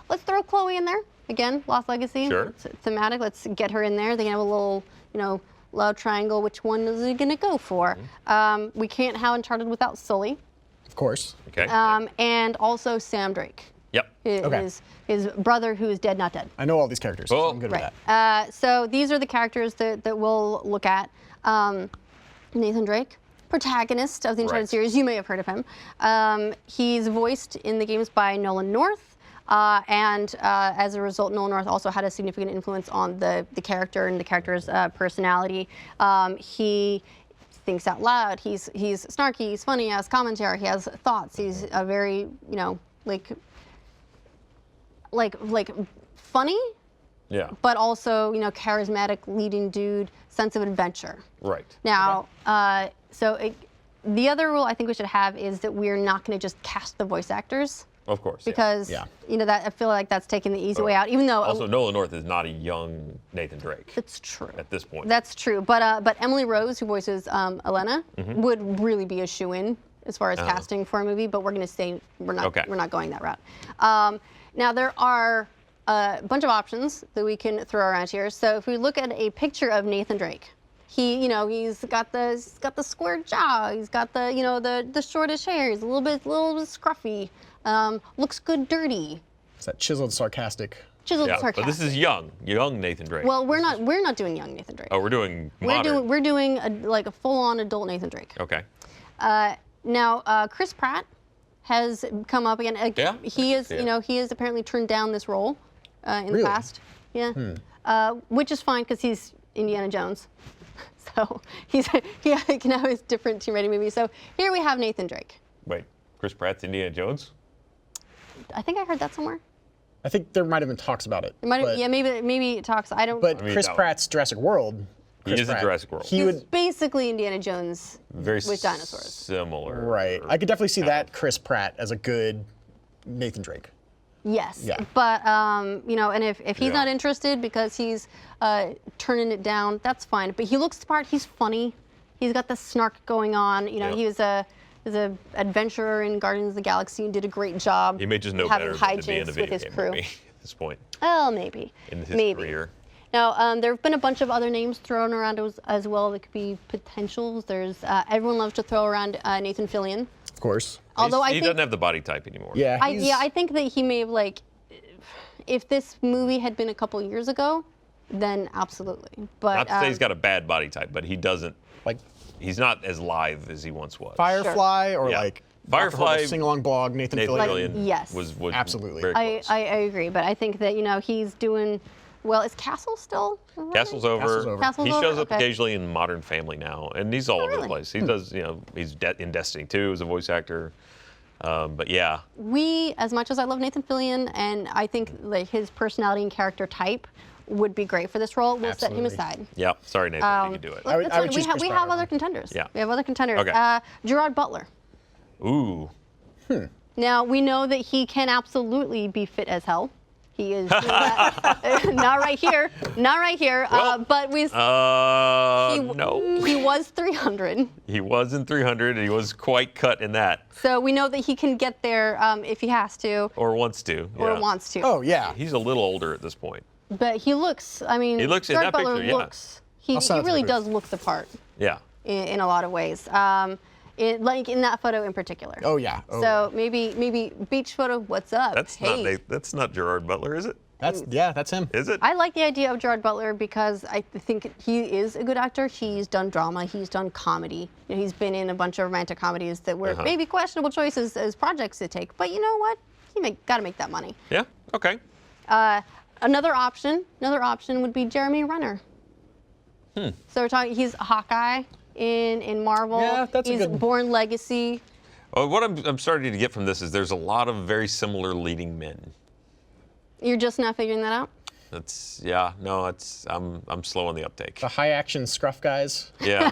Speaker 1: Let's throw Chloe in there again. Lost Legacy.
Speaker 3: Sure.
Speaker 1: It's thematic. Let's get her in there. They can have a little, love triangle. Which one is he gonna go for? We can't have Uncharted without Sully.
Speaker 2: Of course.
Speaker 3: Okay.
Speaker 1: And also Sam Drake.
Speaker 3: Yep.
Speaker 1: His brother who is dead, not dead.
Speaker 2: I know all these characters, so I'm good with that.
Speaker 1: So these are the characters that we'll look at. Nathan Drake, protagonist of the Uncharted series. You may have heard of him. He's voiced in the games by Nolan North. And as a result, Nolan North also had a significant influence on the character and the character's personality. He thinks out loud. He's snarky. He's funny. He has commentary. He has thoughts. He's a very like funny.
Speaker 3: Yeah.
Speaker 1: But also charismatic, leading dude, sense of adventure.
Speaker 3: Right.
Speaker 1: Now, the other rule I think we should have is that we're not going to just cast the voice actors.
Speaker 3: Of course.
Speaker 1: Because that I feel like that's taking the easy way out. Even though
Speaker 3: also Nolan North is not a young Nathan Drake.
Speaker 1: That's true.
Speaker 3: At this point.
Speaker 1: That's true. But Emily Rose, who voices Elena, would really be a shoo-in as far as casting for a movie. But we're going to say we're not going that route. Now there are a bunch of options that we can throw around here. So if we look at a picture of Nathan Drake, he's got the square jaw, he's got the shortish hair, he's a little bit scruffy, looks good dirty.
Speaker 2: It's that chiseled, sarcastic.
Speaker 1: Sarcastic.
Speaker 3: But this is young Nathan Drake.
Speaker 1: Well, we're not doing young Nathan Drake.
Speaker 3: Oh, we're doing modern.
Speaker 1: We're doing a full-on adult Nathan Drake.
Speaker 3: Okay.
Speaker 1: Now Chris Pratt has come up again. He is he has apparently turned down this role in the past. Yeah. Which is fine because he's Indiana Jones. So he can have his different Tomb Raider movie. So here we have Nathan Drake.
Speaker 3: Wait, Chris Pratt's Indiana Jones?
Speaker 1: I think I heard that somewhere.
Speaker 2: I think there might have been talks about it.
Speaker 1: Maybe it talks. I don't.
Speaker 2: But Chris Pratt's Jurassic World.
Speaker 3: He is in Jurassic World.
Speaker 1: He's basically Indiana Jones with dinosaurs.
Speaker 3: Similar.
Speaker 2: Right. I could definitely see that Chris Pratt as a good Nathan Drake.
Speaker 1: Yes.
Speaker 2: Yeah.
Speaker 1: But and if he's not interested because he's turning it down, that's fine. But he looks the part. He's funny. He's got the snark going on. He was a adventurer in Guardians of the Galaxy and did a great job.
Speaker 3: He may just know
Speaker 1: having
Speaker 3: better than to be in a
Speaker 1: hijinks
Speaker 3: video
Speaker 1: with his
Speaker 3: game
Speaker 1: crew.
Speaker 3: movie at this point.
Speaker 1: Oh, maybe.
Speaker 3: In his career.
Speaker 1: Now, there have been a bunch of other names thrown around as well that could be potentials. There's everyone loves to throw around Nathan Fillion.
Speaker 2: Of course.
Speaker 1: Although
Speaker 3: he doesn't have the body type anymore.
Speaker 2: Yeah.
Speaker 1: I think that he may have if this movie had been a couple years ago, then absolutely. But
Speaker 3: not to say he's got a bad body type, but he doesn't
Speaker 2: like
Speaker 3: he's not as lithe as he once was.
Speaker 2: Firefly or
Speaker 3: Firefly,
Speaker 2: sing-along blog, Nathan Fillion.
Speaker 1: Yes.
Speaker 3: was
Speaker 2: Absolutely.
Speaker 3: very
Speaker 1: I
Speaker 3: close.
Speaker 1: agree, but I think that he's doing well. Is Castle still? Running?
Speaker 3: Castle's over.
Speaker 2: Castle's over.
Speaker 1: Castle's
Speaker 3: He
Speaker 1: over?
Speaker 3: shows up
Speaker 1: Okay.
Speaker 3: occasionally in Modern Family now, and he's all over the
Speaker 1: really?
Speaker 3: place. He does, he's in Destiny 2 as a voice actor. But yeah,
Speaker 1: As much as I love Nathan Fillion, and I think like his personality and character type would be great for this role, we'll set him
Speaker 2: Absolutely.
Speaker 1: aside.
Speaker 3: yeah. Sorry, Nathan, you can do it.
Speaker 2: I would
Speaker 1: That's fine.
Speaker 2: choose Chris
Speaker 1: we
Speaker 2: Pratt
Speaker 1: have
Speaker 2: over
Speaker 1: other
Speaker 2: him.
Speaker 1: contenders.
Speaker 3: Yeah.
Speaker 1: We have other contenders.
Speaker 3: Okay.
Speaker 1: Gerard Butler.
Speaker 3: Ooh,
Speaker 1: Now, we know that he can absolutely be fit as hell. He is doing that. Not right here. Not right here.
Speaker 3: Well,
Speaker 1: but
Speaker 3: no.
Speaker 1: he was 300.
Speaker 3: He was in 300, and he was quite cut in that,
Speaker 1: So we know that he can get there if he has to
Speaker 3: or wants to.
Speaker 1: or
Speaker 3: yeah.
Speaker 1: wants to.
Speaker 2: Oh yeah.
Speaker 3: He's a little older at this point.
Speaker 1: But he looks,
Speaker 3: He looks in
Speaker 1: Gerard
Speaker 3: that
Speaker 1: Butler
Speaker 3: picture, yeah.
Speaker 1: looks, he
Speaker 2: I'll send it to
Speaker 1: really
Speaker 2: the booth.
Speaker 1: does look the part
Speaker 3: Yeah.
Speaker 1: in a lot of ways. Like in that photo in particular.
Speaker 2: Oh yeah. Oh,
Speaker 1: So maybe beach photo, what's up?
Speaker 3: That's not Gerard Butler, is it?
Speaker 2: that's him.
Speaker 3: Is it?
Speaker 1: I like the idea of Gerard Butler because I think he is a good actor. He's done drama. He's done comedy. He's been in a bunch of romantic comedies that were maybe questionable choices as projects to take. But you know what? Got to make that money.
Speaker 3: Yeah. Okay.
Speaker 1: Another option would be Jeremy Renner. So we're talking. He's Hawkeye in Marvel.
Speaker 2: Yeah, that's a
Speaker 1: he's
Speaker 2: good-
Speaker 1: Born Legacy.
Speaker 3: Well, what I'm starting to get from this is there's a lot of very similar leading men.
Speaker 1: You're just not figuring that out.
Speaker 3: I'm slow on the uptake.
Speaker 2: The high action scruff guys.
Speaker 3: Yeah,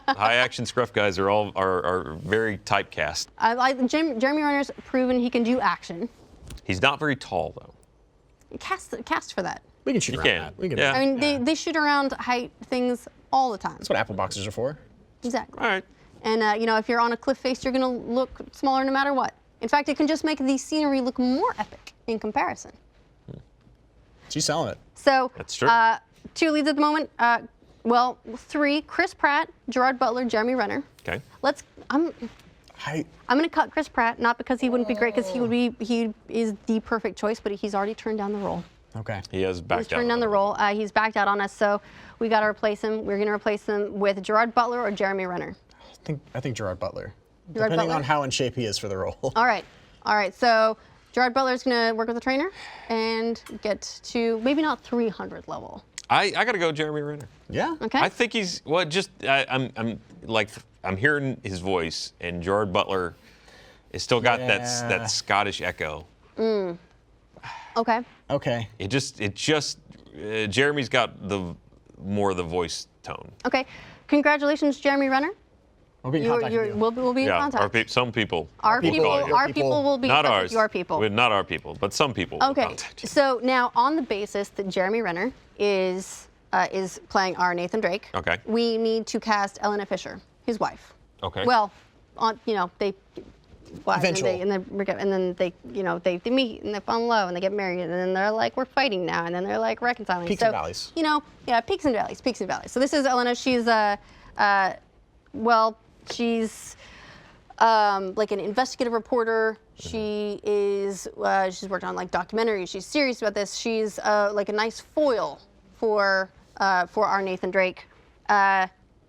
Speaker 3: high action scruff guys are very typecast.
Speaker 1: Jeremy Renner's proven he can do action.
Speaker 3: He's not very tall though.
Speaker 1: Cast for that.
Speaker 2: We can shoot around
Speaker 3: can.
Speaker 2: that. We can.
Speaker 3: Yeah.
Speaker 1: I mean, they shoot around height things all the time.
Speaker 2: That's what Apple boxes are for.
Speaker 1: Exactly.
Speaker 3: All right.
Speaker 1: And if you're on a cliff face, you're gonna look smaller no matter what. In fact, it can just make the scenery look more epic in comparison.
Speaker 2: She's selling it.
Speaker 1: So
Speaker 3: That's true.
Speaker 1: 2 leads at the moment. 3: Chris Pratt, Gerard Butler, Jeremy Renner.
Speaker 3: Okay.
Speaker 1: I'm gonna cut Chris Pratt, not because he wouldn't be great, because he is the perfect choice, but he's already turned down the role.
Speaker 2: Okay.
Speaker 3: He has backed
Speaker 1: He's
Speaker 3: out.
Speaker 1: turned down the role. He's backed out on us, so we got to replace him. We're gonna replace him with Gerard Butler or Jeremy Renner.
Speaker 2: I think Gerard Butler.
Speaker 1: Gerard
Speaker 2: Depending
Speaker 1: Butler?
Speaker 2: on how in shape he is for the role.
Speaker 1: All right. So Gerard Butler's gonna work with the trainer and get to maybe not 300 level.
Speaker 3: I got to go Jeremy Renner.
Speaker 2: Yeah.
Speaker 1: Okay.
Speaker 3: I think he's I'm hearing his voice, and Gerard Butler has still got
Speaker 2: Yeah.
Speaker 3: that Scottish echo.
Speaker 1: Okay.
Speaker 2: Okay.
Speaker 3: Jeremy's got more of the voice tone.
Speaker 1: Okay. Congratulations, Jeremy Renner.
Speaker 2: We'll be in contact with you.
Speaker 1: We'll be in
Speaker 3: Yeah,
Speaker 1: contact.
Speaker 3: some people.
Speaker 1: Our
Speaker 3: will
Speaker 1: people,
Speaker 3: call you.
Speaker 1: our people will be
Speaker 3: Not
Speaker 1: in touch
Speaker 3: ours.
Speaker 1: with your people.
Speaker 3: Not our people, but some people will
Speaker 1: Okay.
Speaker 3: contact you.
Speaker 1: So now, on the basis that Jeremy Renner is playing our Nathan Drake,
Speaker 3: Okay.
Speaker 1: we need to cast Elena Fisher, his wife.
Speaker 3: Okay.
Speaker 1: Well, they. Well,
Speaker 2: Eventual.
Speaker 1: and then they meet and they fall in love and they get married and then they're like, we're fighting now, and then they're like reconciling.
Speaker 2: Peaks and valleys.
Speaker 1: Peaks and valleys, peaks and valleys. So this is Elena. She's she's like an investigative reporter. She is she's worked on like documentaries. She's serious about this. She's like a nice foil for our Nathan Drake.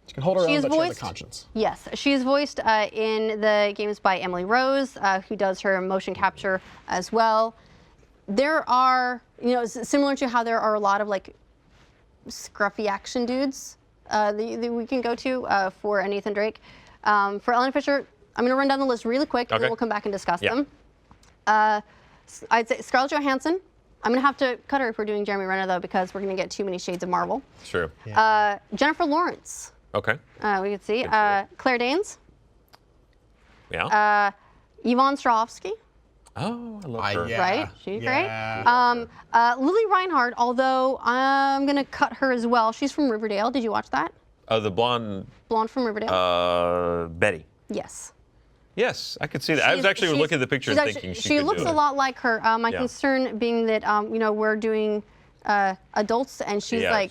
Speaker 2: She can hold her
Speaker 1: She
Speaker 2: own,
Speaker 1: is
Speaker 2: but she has a
Speaker 1: voiced-
Speaker 2: conscience.
Speaker 1: Yes, she's voiced in the games by Emily Rose, who does her motion capture as well. There are, similar to how there are a lot of like scruffy action dudes that we can go to for a Nathan Drake. For Elena Fisher, I'm going to run down the list really quick, and
Speaker 3: Okay.
Speaker 1: then we'll come back and discuss
Speaker 3: Yeah.
Speaker 1: them. I'd say Scarlett Johansson. I'm going to have to cut her if we're doing Jeremy Renner, though, because we're going to get too many shades of Marvel.
Speaker 3: True.
Speaker 1: Jennifer Lawrence.
Speaker 3: Okay.
Speaker 1: We can see.
Speaker 3: Good
Speaker 1: Claire Danes.
Speaker 3: Yeah.
Speaker 1: Yvonne Strahovski.
Speaker 3: Oh, I love her.
Speaker 2: Yeah.
Speaker 1: Right? She's
Speaker 2: Yeah.
Speaker 1: great. Lily Reinhardt, although I'm going to cut her as well. She's from Riverdale. Did you watch that?
Speaker 3: The blonde
Speaker 1: Blonde from Riverdale?
Speaker 3: Betty.
Speaker 1: Yes.
Speaker 3: Yes, I could see that. I was actually looking at the picture and thinking she could
Speaker 1: looks
Speaker 3: do
Speaker 1: a
Speaker 3: it.
Speaker 1: lot like her. My
Speaker 3: Yeah.
Speaker 1: concern being that, we're doing adults, and she's
Speaker 3: Yeah,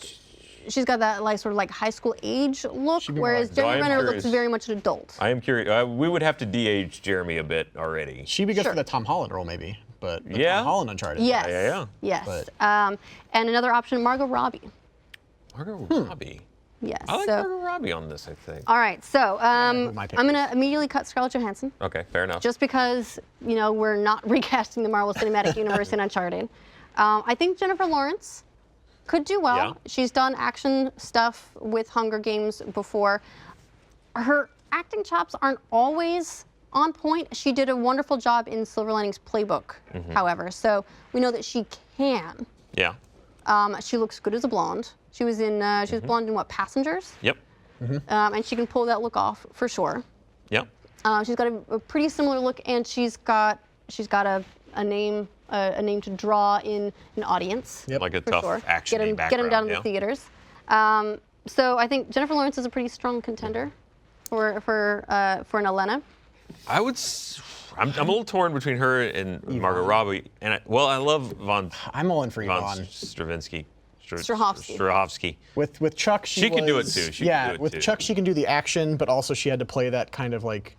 Speaker 1: she's got that like sort of like high school age look,
Speaker 2: She'd be more
Speaker 1: whereas
Speaker 2: like-
Speaker 3: So I
Speaker 1: Jeremy
Speaker 3: am
Speaker 1: Renner
Speaker 3: curious.
Speaker 1: looks very much an adult.
Speaker 3: I am curious. We would have to de-age Jeremy a bit already.
Speaker 2: She'd be good
Speaker 1: Sure.
Speaker 2: for the Tom Holland role, maybe. But the
Speaker 3: Yeah.
Speaker 2: Tom Holland Uncharted.
Speaker 1: Yes.
Speaker 3: Yeah.
Speaker 1: Yes.
Speaker 2: But-
Speaker 1: And another option, Margot Robbie.
Speaker 3: Margot Robbie.
Speaker 1: Yes.
Speaker 3: I like
Speaker 1: so,
Speaker 3: Margot Robbie on this, I think.
Speaker 1: all right. So
Speaker 2: my pick
Speaker 1: I'm going to immediately cut Scarlett Johansson.
Speaker 3: Okay, fair enough.
Speaker 1: Just because, we're not recasting the Marvel Cinematic Universe in Uncharted. I think Jennifer Lawrence could do well.
Speaker 3: Yeah.
Speaker 1: She's done action stuff with Hunger Games before. Her acting chops aren't always on point. She did a wonderful job in Silver Linings Playbook, however. So we know that she can.
Speaker 3: Yeah.
Speaker 1: She looks good as a blonde. She was in, she was blonde in what, Passengers?
Speaker 3: Yep.
Speaker 1: And she can pull that look off for sure.
Speaker 3: Yep.
Speaker 1: She's got a pretty similar look, and she's got a name to draw in an audience.
Speaker 2: Yep.
Speaker 3: Like a
Speaker 1: for
Speaker 3: tough
Speaker 1: sure.
Speaker 3: action
Speaker 1: Get
Speaker 3: background.
Speaker 1: them down in
Speaker 3: yeah.
Speaker 1: the theaters. So I think Jennifer Lawrence is a pretty strong contender for an Elena.
Speaker 3: I'm a little torn between her and Margot Robbie, and I love
Speaker 2: I'm all in for
Speaker 3: Von
Speaker 2: Yvonne.
Speaker 3: Stravinsky.
Speaker 1: Strahovski.
Speaker 2: With Chuck,
Speaker 3: She can do it
Speaker 2: was-
Speaker 3: too. She
Speaker 2: yeah,
Speaker 3: can do it
Speaker 2: with
Speaker 3: too.
Speaker 2: Chuck, she can do the action, but also she had to play that kind of like,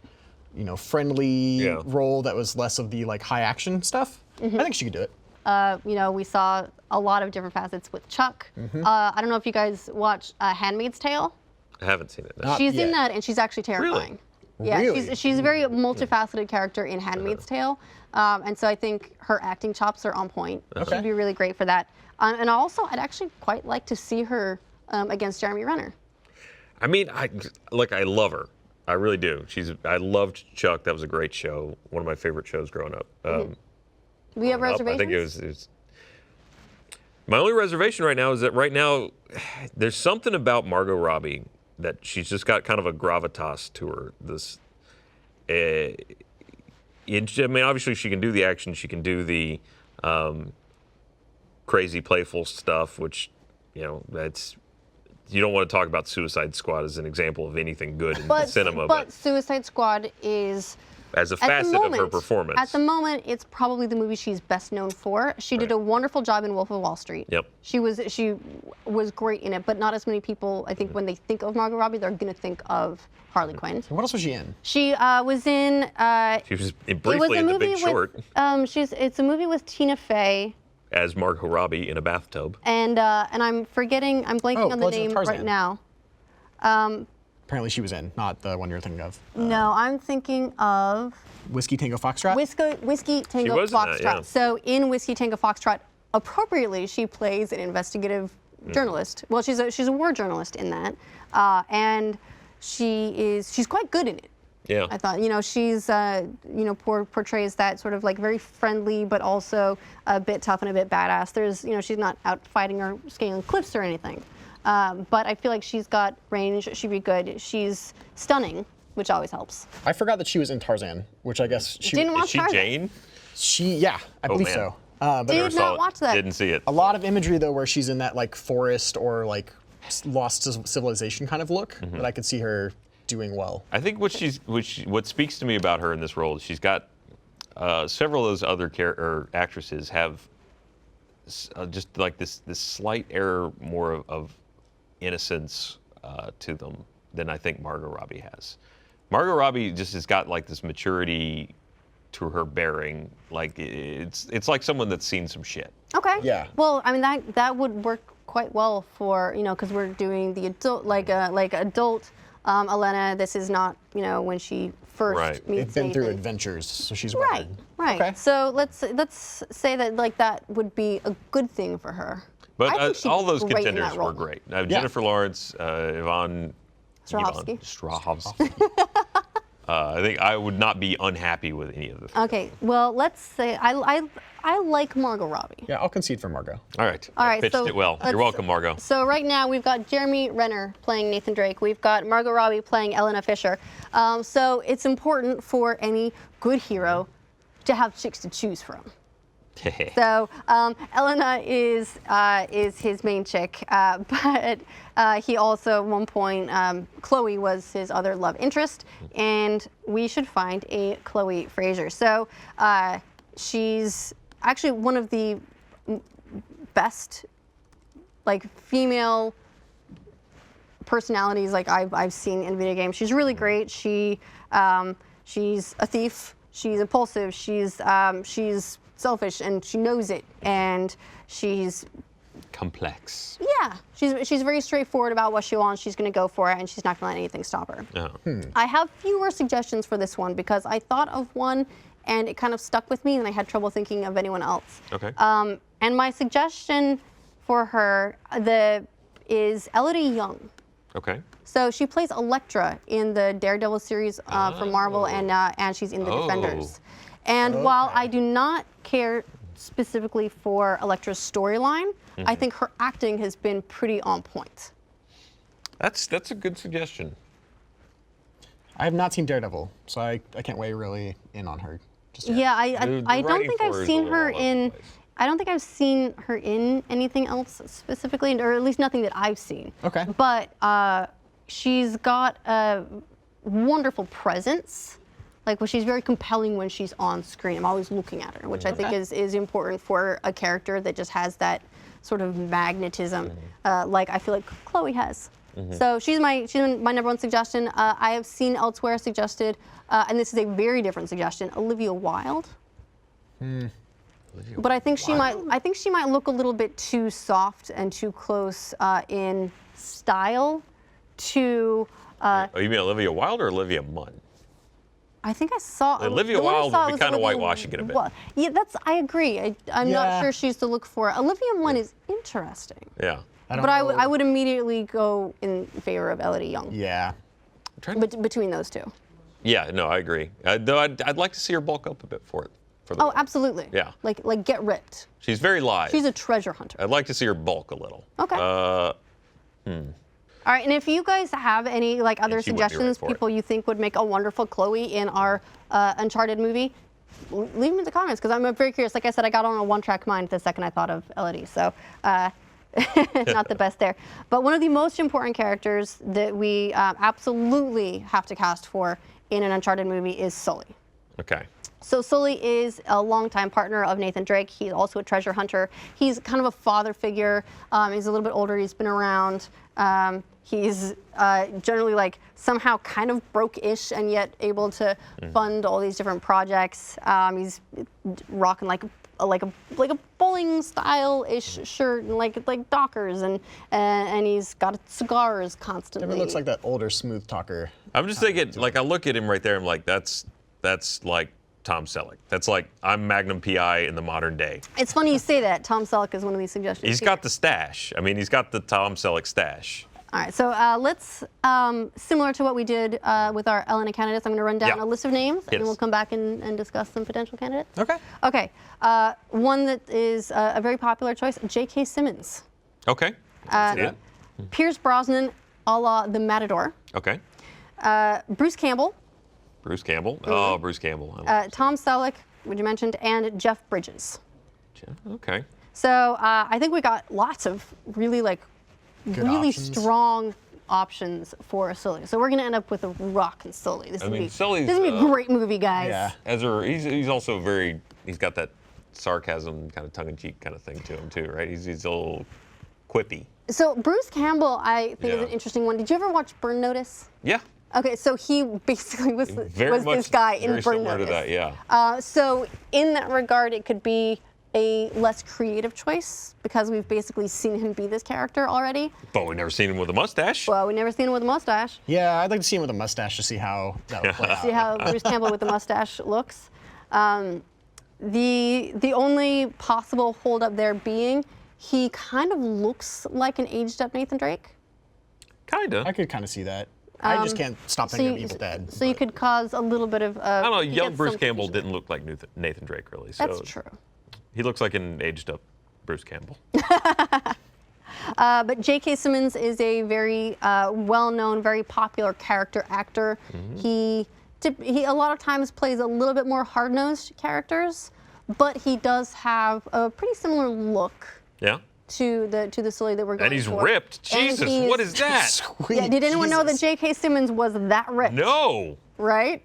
Speaker 2: friendly role that was less of the like high action stuff. I think she could do it.
Speaker 1: We saw a lot of different facets with Chuck. I don't know if you guys watch Handmaid's Tale.
Speaker 3: I haven't seen it. No.
Speaker 2: Not
Speaker 1: She's
Speaker 2: yet.
Speaker 1: in that, and she's actually terrifying. Yeah,
Speaker 2: Really?
Speaker 1: she's a very multifaceted character in Handmaid's Tale, and so I think her acting chops are on point.
Speaker 2: Okay.
Speaker 1: She'd be really great for that. And also, I'd actually quite like to see her against Jeremy Renner.
Speaker 3: I mean, I love her. I really do. I loved Chuck. That was a great show. One of my favorite shows growing up.
Speaker 1: We have reservations.
Speaker 3: I think it was. My only reservation right now is that there's something about Margot Robbie that she's just got kind of a gravitas to her. I mean, obviously she can do the action. She can do the crazy, playful stuff, which, that's. You don't want to talk about Suicide Squad as an example of anything good in cinema,
Speaker 1: but Suicide Squad is
Speaker 3: as a facet of her performance.
Speaker 1: At the moment, it's probably the movie she's best known for. She did a wonderful job in Wolf of Wall Street.
Speaker 3: Yep.
Speaker 1: She was great in it, but not as many people, I think, when they think of Margot Robbie, they're going to think of Harley Quinn.
Speaker 2: What else was she in?
Speaker 1: She was in.
Speaker 3: She was briefly in The Big Short.
Speaker 1: It's a movie with Tina Fey.
Speaker 3: As Margot Robbie in a bathtub.
Speaker 1: And I'm blanking on the
Speaker 2: Legend of
Speaker 1: name
Speaker 2: Tarzan.
Speaker 1: right now.
Speaker 2: Apparently she was in, not the one you're thinking of.
Speaker 1: No, I'm thinking of
Speaker 2: Whiskey Tango Foxtrot?
Speaker 1: Whiskey Tango
Speaker 3: was in
Speaker 1: Foxtrot.
Speaker 3: that, yeah.
Speaker 1: So in Whiskey Tango Foxtrot, appropriately, she plays an investigative journalist. Well, she's a war journalist in that, and she's quite good in it.
Speaker 3: Yeah.
Speaker 1: I thought, she's, portrays that sort of like very friendly, but also a bit tough and a bit badass. There's, she's not out fighting or scaling cliffs or anything. But I feel like she's got range. She'd be good. She's stunning, which always helps.
Speaker 2: I forgot that she was in Tarzan, which I guess she
Speaker 1: Didn't
Speaker 3: Is
Speaker 1: watch
Speaker 3: she
Speaker 1: Tarzan.
Speaker 3: Jane?
Speaker 2: I believe
Speaker 3: man.
Speaker 2: so. But
Speaker 1: Did
Speaker 3: Never
Speaker 1: not
Speaker 3: saw it.
Speaker 1: watch that.
Speaker 3: Didn't see it.
Speaker 2: a lot of imagery though where she's in that like forest or like lost civilization kind of look that I could see her doing well.
Speaker 3: I think what speaks to me about her in this role is she's got several of those other actresses have just like this slight air more of innocence to them than I think Margot Robbie has. Margot Robbie just has got like this maturity to her bearing. Like it's like someone that's seen some shit.
Speaker 1: Okay.
Speaker 2: Yeah.
Speaker 1: Well, I mean that would work quite well for because we're doing the adult like adult Elena. This is not when she first
Speaker 3: Right.
Speaker 1: meets
Speaker 2: They've been through
Speaker 1: Nathan.
Speaker 2: adventures, so she's
Speaker 1: Right.
Speaker 2: weathered.
Speaker 1: Right.
Speaker 2: Okay.
Speaker 1: So let's say that like that would be a good thing for her. I
Speaker 3: But
Speaker 1: think she'd
Speaker 3: all
Speaker 1: be
Speaker 3: those
Speaker 1: great in
Speaker 3: contenders
Speaker 1: that
Speaker 3: were
Speaker 1: role.
Speaker 3: great. Jennifer Lawrence, Yvonne
Speaker 1: Strahovski.
Speaker 3: Strahovski. I think I would not be unhappy with any of this.
Speaker 1: Okay. Well, let's say I like Margot Robbie.
Speaker 2: Yeah, I'll concede for Margot.
Speaker 3: All right.
Speaker 1: All
Speaker 3: I
Speaker 1: right,
Speaker 3: pitched
Speaker 1: so
Speaker 3: it well. You're
Speaker 1: let's-
Speaker 3: welcome, Margot.
Speaker 1: So right now we've got Jeremy Renner playing Nathan Drake. We've got Margot Robbie playing Elena Fisher. So it's important for any good hero to have chicks to choose from. So Elena is his main chick, but he also at one point Chloe was his other love interest, and we should find a Chloe Fraser. So she's actually one of the best like female personalities like I've seen in video games. She's really great. She's a thief. She's impulsive. She's selfish, and she knows it. And she's
Speaker 3: complex.
Speaker 1: Yeah, she's very straightforward about what she wants. She's going to go for it, and she's not going to let anything stop her.
Speaker 3: Oh.
Speaker 1: I have fewer suggestions for this one because I thought of one, and it kind of stuck with me, and I had trouble thinking of anyone else.
Speaker 3: Okay.
Speaker 1: And my suggestion for her is Elodie Young.
Speaker 3: Okay.
Speaker 1: So she plays Elektra in the Daredevil series from Marvel, and she's in the Defenders. And while I do not care specifically for Elektra's storyline, I think her acting has been pretty on point.
Speaker 3: That's a good suggestion.
Speaker 2: I have not seen Daredevil, so I can't weigh really in on her. Just yet.
Speaker 1: Yeah,
Speaker 3: The
Speaker 1: I don't
Speaker 3: writing
Speaker 1: think
Speaker 3: for
Speaker 1: I've
Speaker 3: her is
Speaker 1: seen
Speaker 3: a
Speaker 1: her
Speaker 3: little all over
Speaker 1: in.
Speaker 3: the place.
Speaker 1: I don't think I've seen her in anything else specifically, or at least nothing that I've seen.
Speaker 2: Okay.
Speaker 1: But she's got a wonderful presence. Like, well, she's very compelling when she's on screen. I'm always looking at her, which I think is important for a character that just has that sort of magnetism, like I feel like Chloe has. So she's my number one suggestion. I have seen elsewhere suggested, and this is a very different suggestion, Olivia Wilde. But I think she might look a little bit too soft and too close in style to.
Speaker 3: Oh, you mean Olivia Wilde or Olivia Munn?
Speaker 1: I think I saw
Speaker 3: Olivia
Speaker 1: the one I
Speaker 3: Wilde
Speaker 1: saw
Speaker 3: would be
Speaker 1: was
Speaker 3: kind of
Speaker 1: Olivia
Speaker 3: whitewashing it a bit.
Speaker 1: Yeah, I agree. I'm not
Speaker 2: Yeah.
Speaker 1: sure she's to look for. Olivia Munn is interesting,
Speaker 3: Yeah.
Speaker 1: but I would immediately go in favor of Elodie Young.
Speaker 2: Yeah.
Speaker 1: Between those two.
Speaker 3: Yeah, no, I agree. Though I'd like to see her bulk up a bit for the
Speaker 1: Oh,
Speaker 3: role.
Speaker 1: absolutely.
Speaker 3: Yeah.
Speaker 1: Like get ripped.
Speaker 3: She's very live.
Speaker 1: She's a treasure hunter.
Speaker 3: I'd like to see her bulk a little.
Speaker 1: Okay. All right, and if you guys have any other
Speaker 3: she would be right
Speaker 1: suggestions,
Speaker 3: for it.
Speaker 1: people you think would make a wonderful Chloe in our Uncharted movie, leave them in the comments because I'm very curious. Like I said, I got on a one-track mind the second I thought of Elodie, so not the best there. But one of the most important characters that we absolutely have to cast for in an Uncharted movie is Sully.
Speaker 3: Okay.
Speaker 1: So Sully is a longtime partner of Nathan Drake. He's also a treasure hunter. He's kind of a father figure. He's a little bit older. He's been around. He's generally like somehow kind of broke-ish and yet able to fund all these different projects. He's rocking like a bowling style-ish shirt and like Dockers and he's got cigars constantly.
Speaker 2: Never looks like that older smooth talker.
Speaker 3: I'm just thinking, like, I look at him right there. I'm like, that's like Tom Selleck. That's like I'm Magnum PI in the modern day.
Speaker 1: It's funny you say that. Tom Selleck is one of these suggestions.
Speaker 3: He's got the stash. I mean, he's got the Tom Selleck stash.
Speaker 1: All right, so let's, similar to what we did with our Elena candidates, I'm going to run down a list of names, and then we'll come back and discuss some potential candidates.
Speaker 2: Okay.
Speaker 1: Okay, one that is a very popular choice, J.K. Simmons.
Speaker 3: Okay. Yeah.
Speaker 1: Pierce Brosnan, a la The Matador.
Speaker 3: Okay.
Speaker 1: Bruce Campbell.
Speaker 3: Bruce Campbell. Oh, Bruce Campbell. I like
Speaker 1: Tom Selleck, which you mentioned, and Jeff Bridges.
Speaker 3: Jeff. Okay.
Speaker 1: So I think we got lots of really really
Speaker 2: options.
Speaker 1: strong options for Sully. So we're gonna end up with a rockin' Sully. This is gonna
Speaker 3: Sully's,
Speaker 1: be a great movie, guys.
Speaker 2: Yeah.
Speaker 3: He's also he's got that sarcasm, kind of tongue-in-cheek kind of thing to him too, right? He's a little quippy.
Speaker 1: So Bruce Campbell, I think is an interesting one. Did you ever watch Burn Notice?
Speaker 3: Yeah.
Speaker 1: Okay, so he basically was this guy in
Speaker 3: very
Speaker 1: Burn
Speaker 3: similar
Speaker 1: Notice.
Speaker 3: to that, yeah.
Speaker 1: So in that regard, it could be a less creative choice because we've basically seen him be this character already.
Speaker 3: But we've never seen him with a mustache.
Speaker 1: Well, we've never seen him with a mustache.
Speaker 2: Yeah, I'd like to see him with a mustache to see how that would play out.
Speaker 1: See how Bruce Campbell with the mustache looks. The only possible holdup there being he kind of looks like an aged up Nathan Drake.
Speaker 3: Kinda.
Speaker 2: I could kind of see that. I just can't stop thinking of Evil Dead.
Speaker 1: So you could cause a little bit of.
Speaker 3: I don't know.
Speaker 1: you
Speaker 3: Young
Speaker 1: get
Speaker 3: Bruce
Speaker 1: some
Speaker 3: Campbell
Speaker 1: confusion.
Speaker 3: didn't look like Nathan Drake really. So
Speaker 1: That's true.
Speaker 3: He looks like an aged up Bruce Campbell.
Speaker 1: But J.K. Simmons is a very well-known, very popular character actor. He a lot of times plays a little bit more hard-nosed characters, but he does have a pretty similar look
Speaker 3: Yeah.
Speaker 1: to the Sully that we're going
Speaker 3: And he's
Speaker 1: for.
Speaker 3: ripped.
Speaker 1: And
Speaker 3: Jesus,
Speaker 1: he's-
Speaker 3: what is that?
Speaker 2: Sweet
Speaker 1: Yeah, did anyone know that
Speaker 2: Jesus.
Speaker 1: J.K. Simmons was that ripped?
Speaker 3: No.
Speaker 1: Right?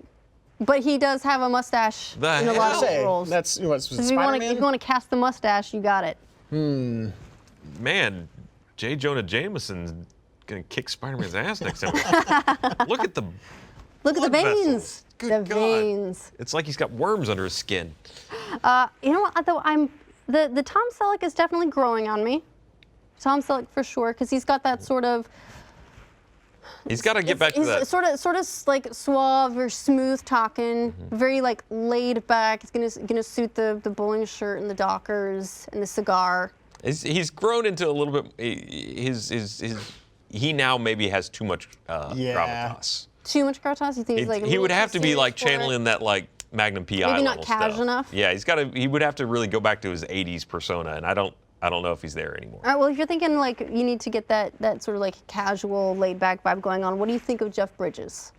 Speaker 1: But he does have a mustache
Speaker 3: The
Speaker 1: in a lot
Speaker 3: hell?
Speaker 1: of
Speaker 2: Say,
Speaker 1: roles.
Speaker 2: that's what's
Speaker 1: if you want
Speaker 2: Spider-Man.
Speaker 1: to cast the mustache, you got it.
Speaker 3: Man, J. Jonah Jameson's gonna kick Spider-Man's ass next time. Look at the
Speaker 1: Look at the
Speaker 3: blood
Speaker 1: veins.
Speaker 3: vessels. Good
Speaker 1: The
Speaker 3: God.
Speaker 1: veins.
Speaker 3: It's like he's got worms under his skin.
Speaker 1: You know what? Though the Tom Selleck is definitely growing on me. Tom Selleck for sure, because he's got that sort of.
Speaker 3: He's got to get back to that.
Speaker 1: Sort of like suave or smooth talking, very like laid back. It's gonna suit the bowling shirt and the Dockers and the cigar.
Speaker 3: He's grown into a little bit. He now maybe has too much gravitas.
Speaker 1: Too much gravitas? You think he's like?
Speaker 3: He would have to be like channeling that like Magnum PI
Speaker 1: maybe
Speaker 3: level
Speaker 1: not cash
Speaker 3: stuff.
Speaker 1: enough.
Speaker 3: Yeah, he would have to really go back to his '80s persona, and I don't know if he's there anymore.
Speaker 1: All right. Well, if you're thinking like you need to get that sort of like casual, laid back vibe going on, what do you think of Jeff Bridges?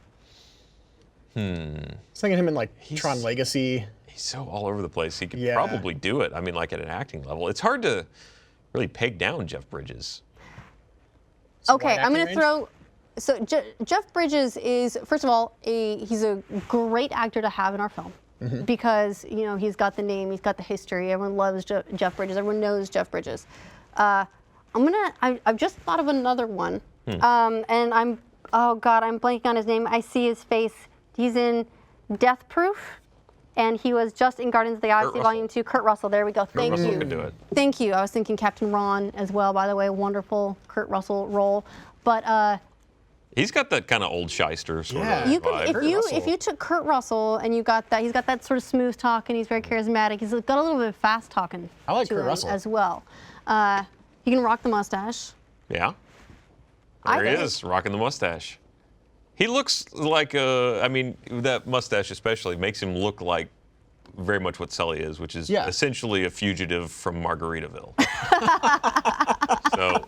Speaker 2: I was thinking him in like Tron Legacy.
Speaker 3: He's so all over the place. He could probably do it. I mean, like at an acting level, it's hard to really peg down Jeff Bridges.
Speaker 1: Okay, I'm going to throw. So Jeff Bridges is, first of all, he's a great actor to have in our film because he's got the name, he's got the history. Everyone loves Jeff Bridges. Everyone knows Jeff Bridges. I've just thought of another one, and oh God, I'm blanking on his name. I see his face. He's in Death Proof, and he was just in Guardians of the Galaxy Volume 2. Kurt Russell. There we go. Thank you.
Speaker 3: Can do it.
Speaker 1: Thank you. I was thinking Captain Ron as well. By the way, wonderful Kurt Russell role, but.
Speaker 3: He's got that kind of old shyster sort of
Speaker 1: You could,
Speaker 3: vibe.
Speaker 1: if you took Kurt Russell and you got that, he's got that sort of smooth talk and he's very charismatic. He's got a little bit of fast talking.
Speaker 2: I like
Speaker 1: to
Speaker 2: Kurt
Speaker 1: him
Speaker 2: Russell
Speaker 1: as well. He can rock the mustache.
Speaker 3: Yeah. There he is, rocking the mustache. He looks like that mustache especially makes him look like very much what Sully is, which is essentially a fugitive from Margaritaville. So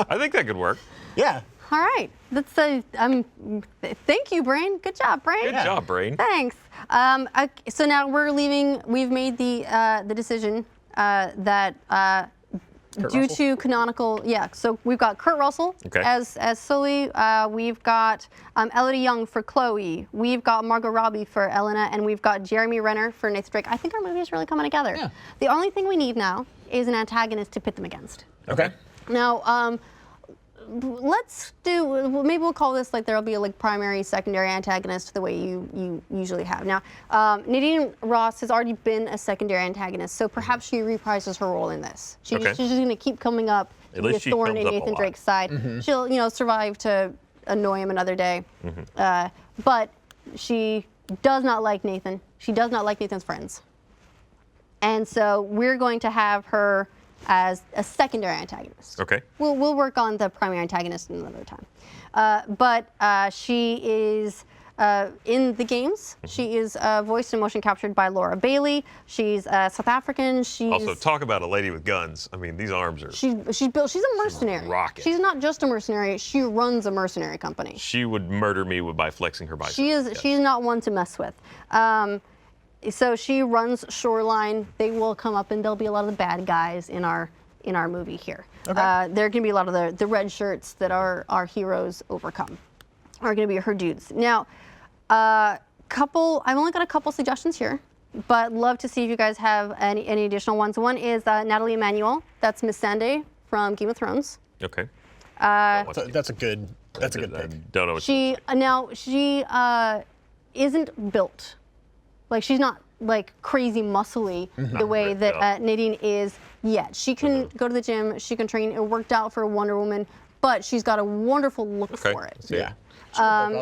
Speaker 3: I think that could work.
Speaker 2: Yeah.
Speaker 1: All right. Thank you, Brain. Good job, Brain.
Speaker 3: Good job, Brain.
Speaker 1: Thanks. So now we're leaving. We've made the decision that due to canonical, so we've got Kurt Russell as Sully. We've got Elodie Young for Chloe. We've got Margot Robbie for Elena, and we've got Jeremy Renner for Nathan Drake. I think our movie is really coming together.
Speaker 2: Yeah.
Speaker 1: The only thing we need now is an antagonist to pit them against.
Speaker 2: Okay.
Speaker 1: Now, maybe we'll call this like there'll be a primary, secondary antagonist the way you usually have. Now, Nadine Ross has already been a secondary antagonist, so perhaps she reprises her role in this. She's just going to keep coming up with Thorne and Nathan Drake's side. She'll, survive to annoy him another day. But she does not like Nathan. She does not like Nathan's friends. And so we're going to have her as a secondary antagonist.
Speaker 3: Okay.
Speaker 1: We'll work on the primary antagonist another time. But she is in the games. She is voiced and motion captured by Laura Bailey. She's South African. She's
Speaker 3: also talk about a lady with guns. I mean, these arms are.
Speaker 1: She's built. She's a mercenary.
Speaker 3: Rocket.
Speaker 1: She's not just a mercenary. She runs a mercenary company.
Speaker 3: She would murder me by flexing her biceps.
Speaker 1: She is. Yes. She's not one to mess with. So she runs Shoreline. They will come up, and there'll be a lot of the bad guys in our movie here. Okay. There are going to be a lot of the red shirts that our heroes overcome. Are going to be her dudes. Now, I've only got a couple suggestions here, but love to see if you guys have any additional ones. One is Natalie Emmanuel. That's Missandei from Game of Thrones.
Speaker 3: Okay.
Speaker 2: That's a good pick.
Speaker 3: I don't know what
Speaker 1: she isn't built. Like, she's not like crazy muscly the way that Nadine is yet. She can go to the gym, she can train. It worked out for Wonder Woman, but she's got a wonderful look for it.
Speaker 2: Yeah.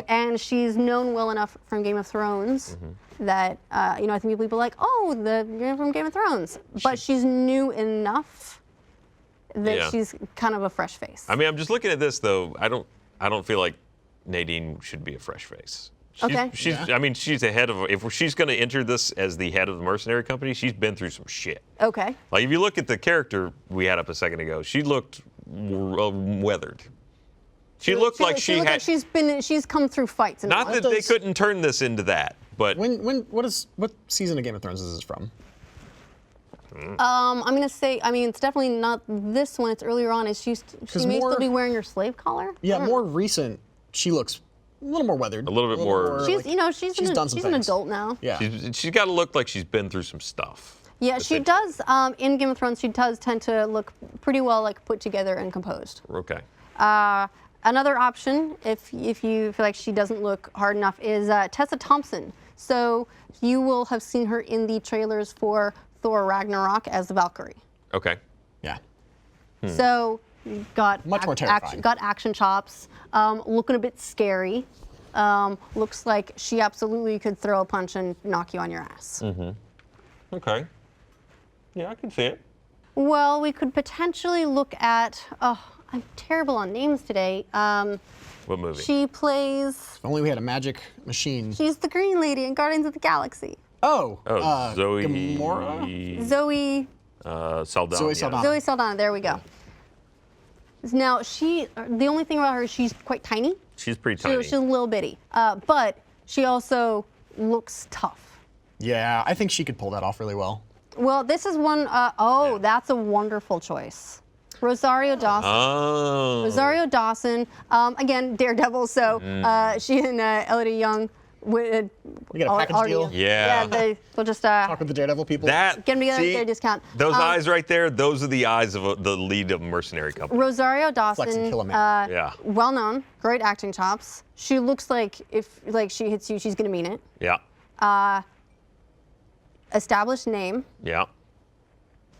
Speaker 1: And she's known well enough from Game of Thrones that I think people are like, oh, you're from Game of Thrones, but she's new enough that she's kind of a fresh face.
Speaker 3: I mean, I'm just looking at this though. I don't feel like Nadine should be a fresh face. I mean, she's the head of. If she's going to enter this as the head of the mercenary company, she's been through some shit.
Speaker 1: Okay.
Speaker 3: Like if you look at the character we had up a second ago, she looked weathered. She looked like
Speaker 1: she's come through fights.
Speaker 3: Not that they couldn't turn this into that, but
Speaker 2: what season of Game of Thrones is this from?
Speaker 1: I'm gonna say. I mean, it's definitely not this one. It's earlier on. She may still be wearing her slave collar.
Speaker 2: Yeah, more recent. She looks a little more weathered.
Speaker 3: A little bit more.
Speaker 1: She's an adult now.
Speaker 2: Yeah.
Speaker 3: She's got to look like she's been through some stuff.
Speaker 1: Yeah, she does. In Game of Thrones, she does tend to look pretty well put together and composed.
Speaker 3: Okay.
Speaker 1: Another option, if you feel like she doesn't look hard enough, is Tessa Thompson. So you will have seen her in the trailers for Thor Ragnarok as the Valkyrie.
Speaker 3: Okay.
Speaker 2: Yeah.
Speaker 1: So got
Speaker 2: Much more terrifying.
Speaker 1: got action chops, looking a bit scary. Looks like she absolutely could throw a punch and knock you on your ass.
Speaker 3: Okay. Yeah, I can see it.
Speaker 1: Well, we could potentially look at. Oh, I'm terrible on names today.
Speaker 3: What movie?
Speaker 1: She plays.
Speaker 2: If only we had a magic machine.
Speaker 1: She's the green lady in Guardians of the Galaxy.
Speaker 2: Oh,
Speaker 3: Zoe.
Speaker 2: Gamora?
Speaker 1: Zoe.
Speaker 3: Saldana.
Speaker 2: Zoe Saldana.
Speaker 1: Zoe Saldana. There we go. Now the only thing about her is she's quite tiny.
Speaker 3: She's pretty tiny.
Speaker 1: She's a little bitty, but she also looks tough.
Speaker 2: Yeah, I think she could pull that off really well.
Speaker 1: Well, this is one. That's a wonderful choice. Rosario Dawson.
Speaker 3: Oh.
Speaker 1: Rosario Dawson. Again, Daredevil. So she and Elodie Young.
Speaker 2: We got a package deal.
Speaker 3: Yeah.
Speaker 1: Yeah. We'll just
Speaker 2: Talk with the Daredevil people.
Speaker 3: That,
Speaker 1: get them together,
Speaker 3: see,
Speaker 1: get a discount.
Speaker 3: Those eyes right there, those are the eyes of the lead of a mercenary company.
Speaker 1: Rosario
Speaker 2: Flex and
Speaker 1: Dawson.
Speaker 2: kill a man.
Speaker 3: Yeah.
Speaker 1: Well known, great acting chops. She looks like if she hits you, she's gonna mean it.
Speaker 3: Yeah.
Speaker 1: Established name.
Speaker 3: Yeah.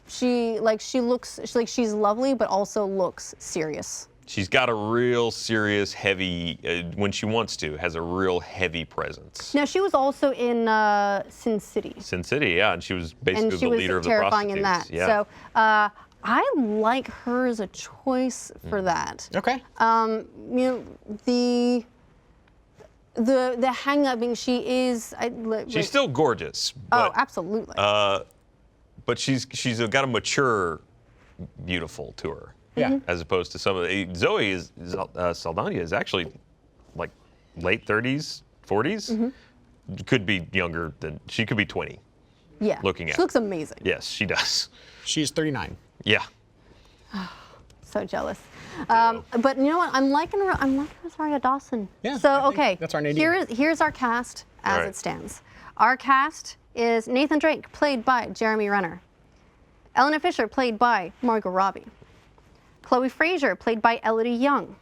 Speaker 1: She looks like she's lovely, but also looks serious.
Speaker 3: She's got a real serious, heavy, when she wants to, has a real heavy presence.
Speaker 1: Now she was also in Sin City.
Speaker 3: Sin City, yeah, and she was basically
Speaker 1: And she
Speaker 3: the
Speaker 1: was
Speaker 3: leader of the
Speaker 1: terrifying in that.
Speaker 3: prostitutes. Yeah.
Speaker 1: So I like her as a choice for that.
Speaker 2: Okay.
Speaker 1: You know, the hang up being she is.
Speaker 3: She's still gorgeous.
Speaker 1: Oh,
Speaker 3: But,
Speaker 1: absolutely.
Speaker 3: but she's got a mature, beautiful to her.
Speaker 2: Yeah.
Speaker 3: As opposed to some of the Zoe Saldana is actually like late 30s, 40s. Could be younger than she could be 20.
Speaker 1: yeah.
Speaker 3: looking at
Speaker 1: She looks amazing.
Speaker 3: Yes, she does.
Speaker 2: She's 39.
Speaker 3: Yeah.
Speaker 1: So jealous. But you know what? I'm liking Rosario Dawson.
Speaker 2: Yeah,
Speaker 1: So
Speaker 2: I think
Speaker 1: okay.
Speaker 2: that's our Nadine.
Speaker 1: Here's our cast as
Speaker 3: All right.
Speaker 1: it stands. Our cast is Nathan Drake, played by Jeremy Renner. Elena Fisher, played by Margot Robbie. Chloe Frazer, played by Elodie Young.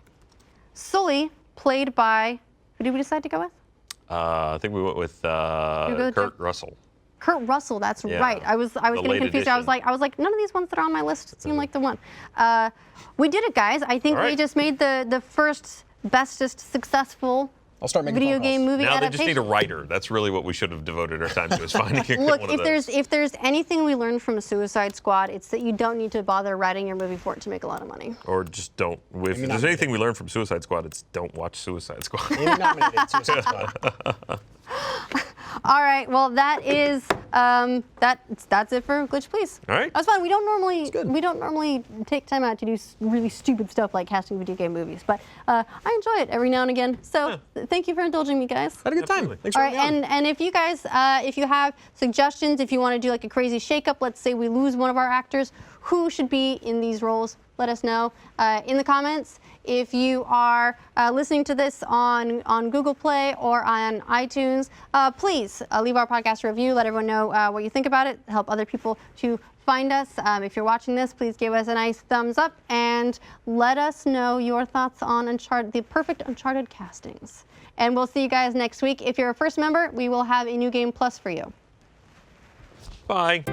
Speaker 1: Sully, played by, who did we decide to go with?
Speaker 3: I think we went with
Speaker 1: go with
Speaker 3: Kurt
Speaker 1: Jeff?
Speaker 3: Russell.
Speaker 1: Kurt Russell, that's
Speaker 3: Yeah.
Speaker 1: right. I was getting
Speaker 3: late
Speaker 1: confused. I was
Speaker 3: edition.
Speaker 1: like, none of these ones that are on my list seem like the one. We did it, guys. I think
Speaker 3: All
Speaker 1: we
Speaker 3: right.
Speaker 1: just made the first, bestest, successful
Speaker 2: I'll start making
Speaker 1: video
Speaker 2: phone
Speaker 1: game
Speaker 2: calls.
Speaker 1: movie
Speaker 3: Now they just
Speaker 1: adaptation.
Speaker 3: need a writer. That's really what we should have devoted our time to, is finding
Speaker 1: Look,
Speaker 3: one of
Speaker 1: if there's anything we learned from Suicide Squad, it's that you don't need to bother writing your movie for it to make a lot of money.
Speaker 3: Or just don't. If there's anything we learned from Suicide Squad, it's don't watch Suicide Squad.
Speaker 2: Maybe nominated Suicide Squad.
Speaker 1: All right, well that is that's it for Glitch Please.
Speaker 3: All right.
Speaker 1: That's fine. We don't normally take time out to do really stupid stuff like casting video game movies, but I enjoy it every now and again. So thank you for indulging me, guys.
Speaker 2: Had a good time.
Speaker 3: Absolutely.
Speaker 2: Thanks
Speaker 1: All
Speaker 2: for
Speaker 1: right,
Speaker 2: having me on.
Speaker 1: and if you guys, if you have suggestions, if you want to do like a crazy shakeup, let's say we lose one of our actors, who should be in these roles? Let us know in the comments. If you are listening to this on Google Play or on iTunes, please leave our podcast a review. Let everyone know what you think about it. Help other people to find us. If you're watching this, please give us a nice thumbs up and let us know your thoughts on Uncharted, the perfect Uncharted castings. And we'll see you guys next week. If you're a first member, we will have a new game plus for you.
Speaker 3: Bye.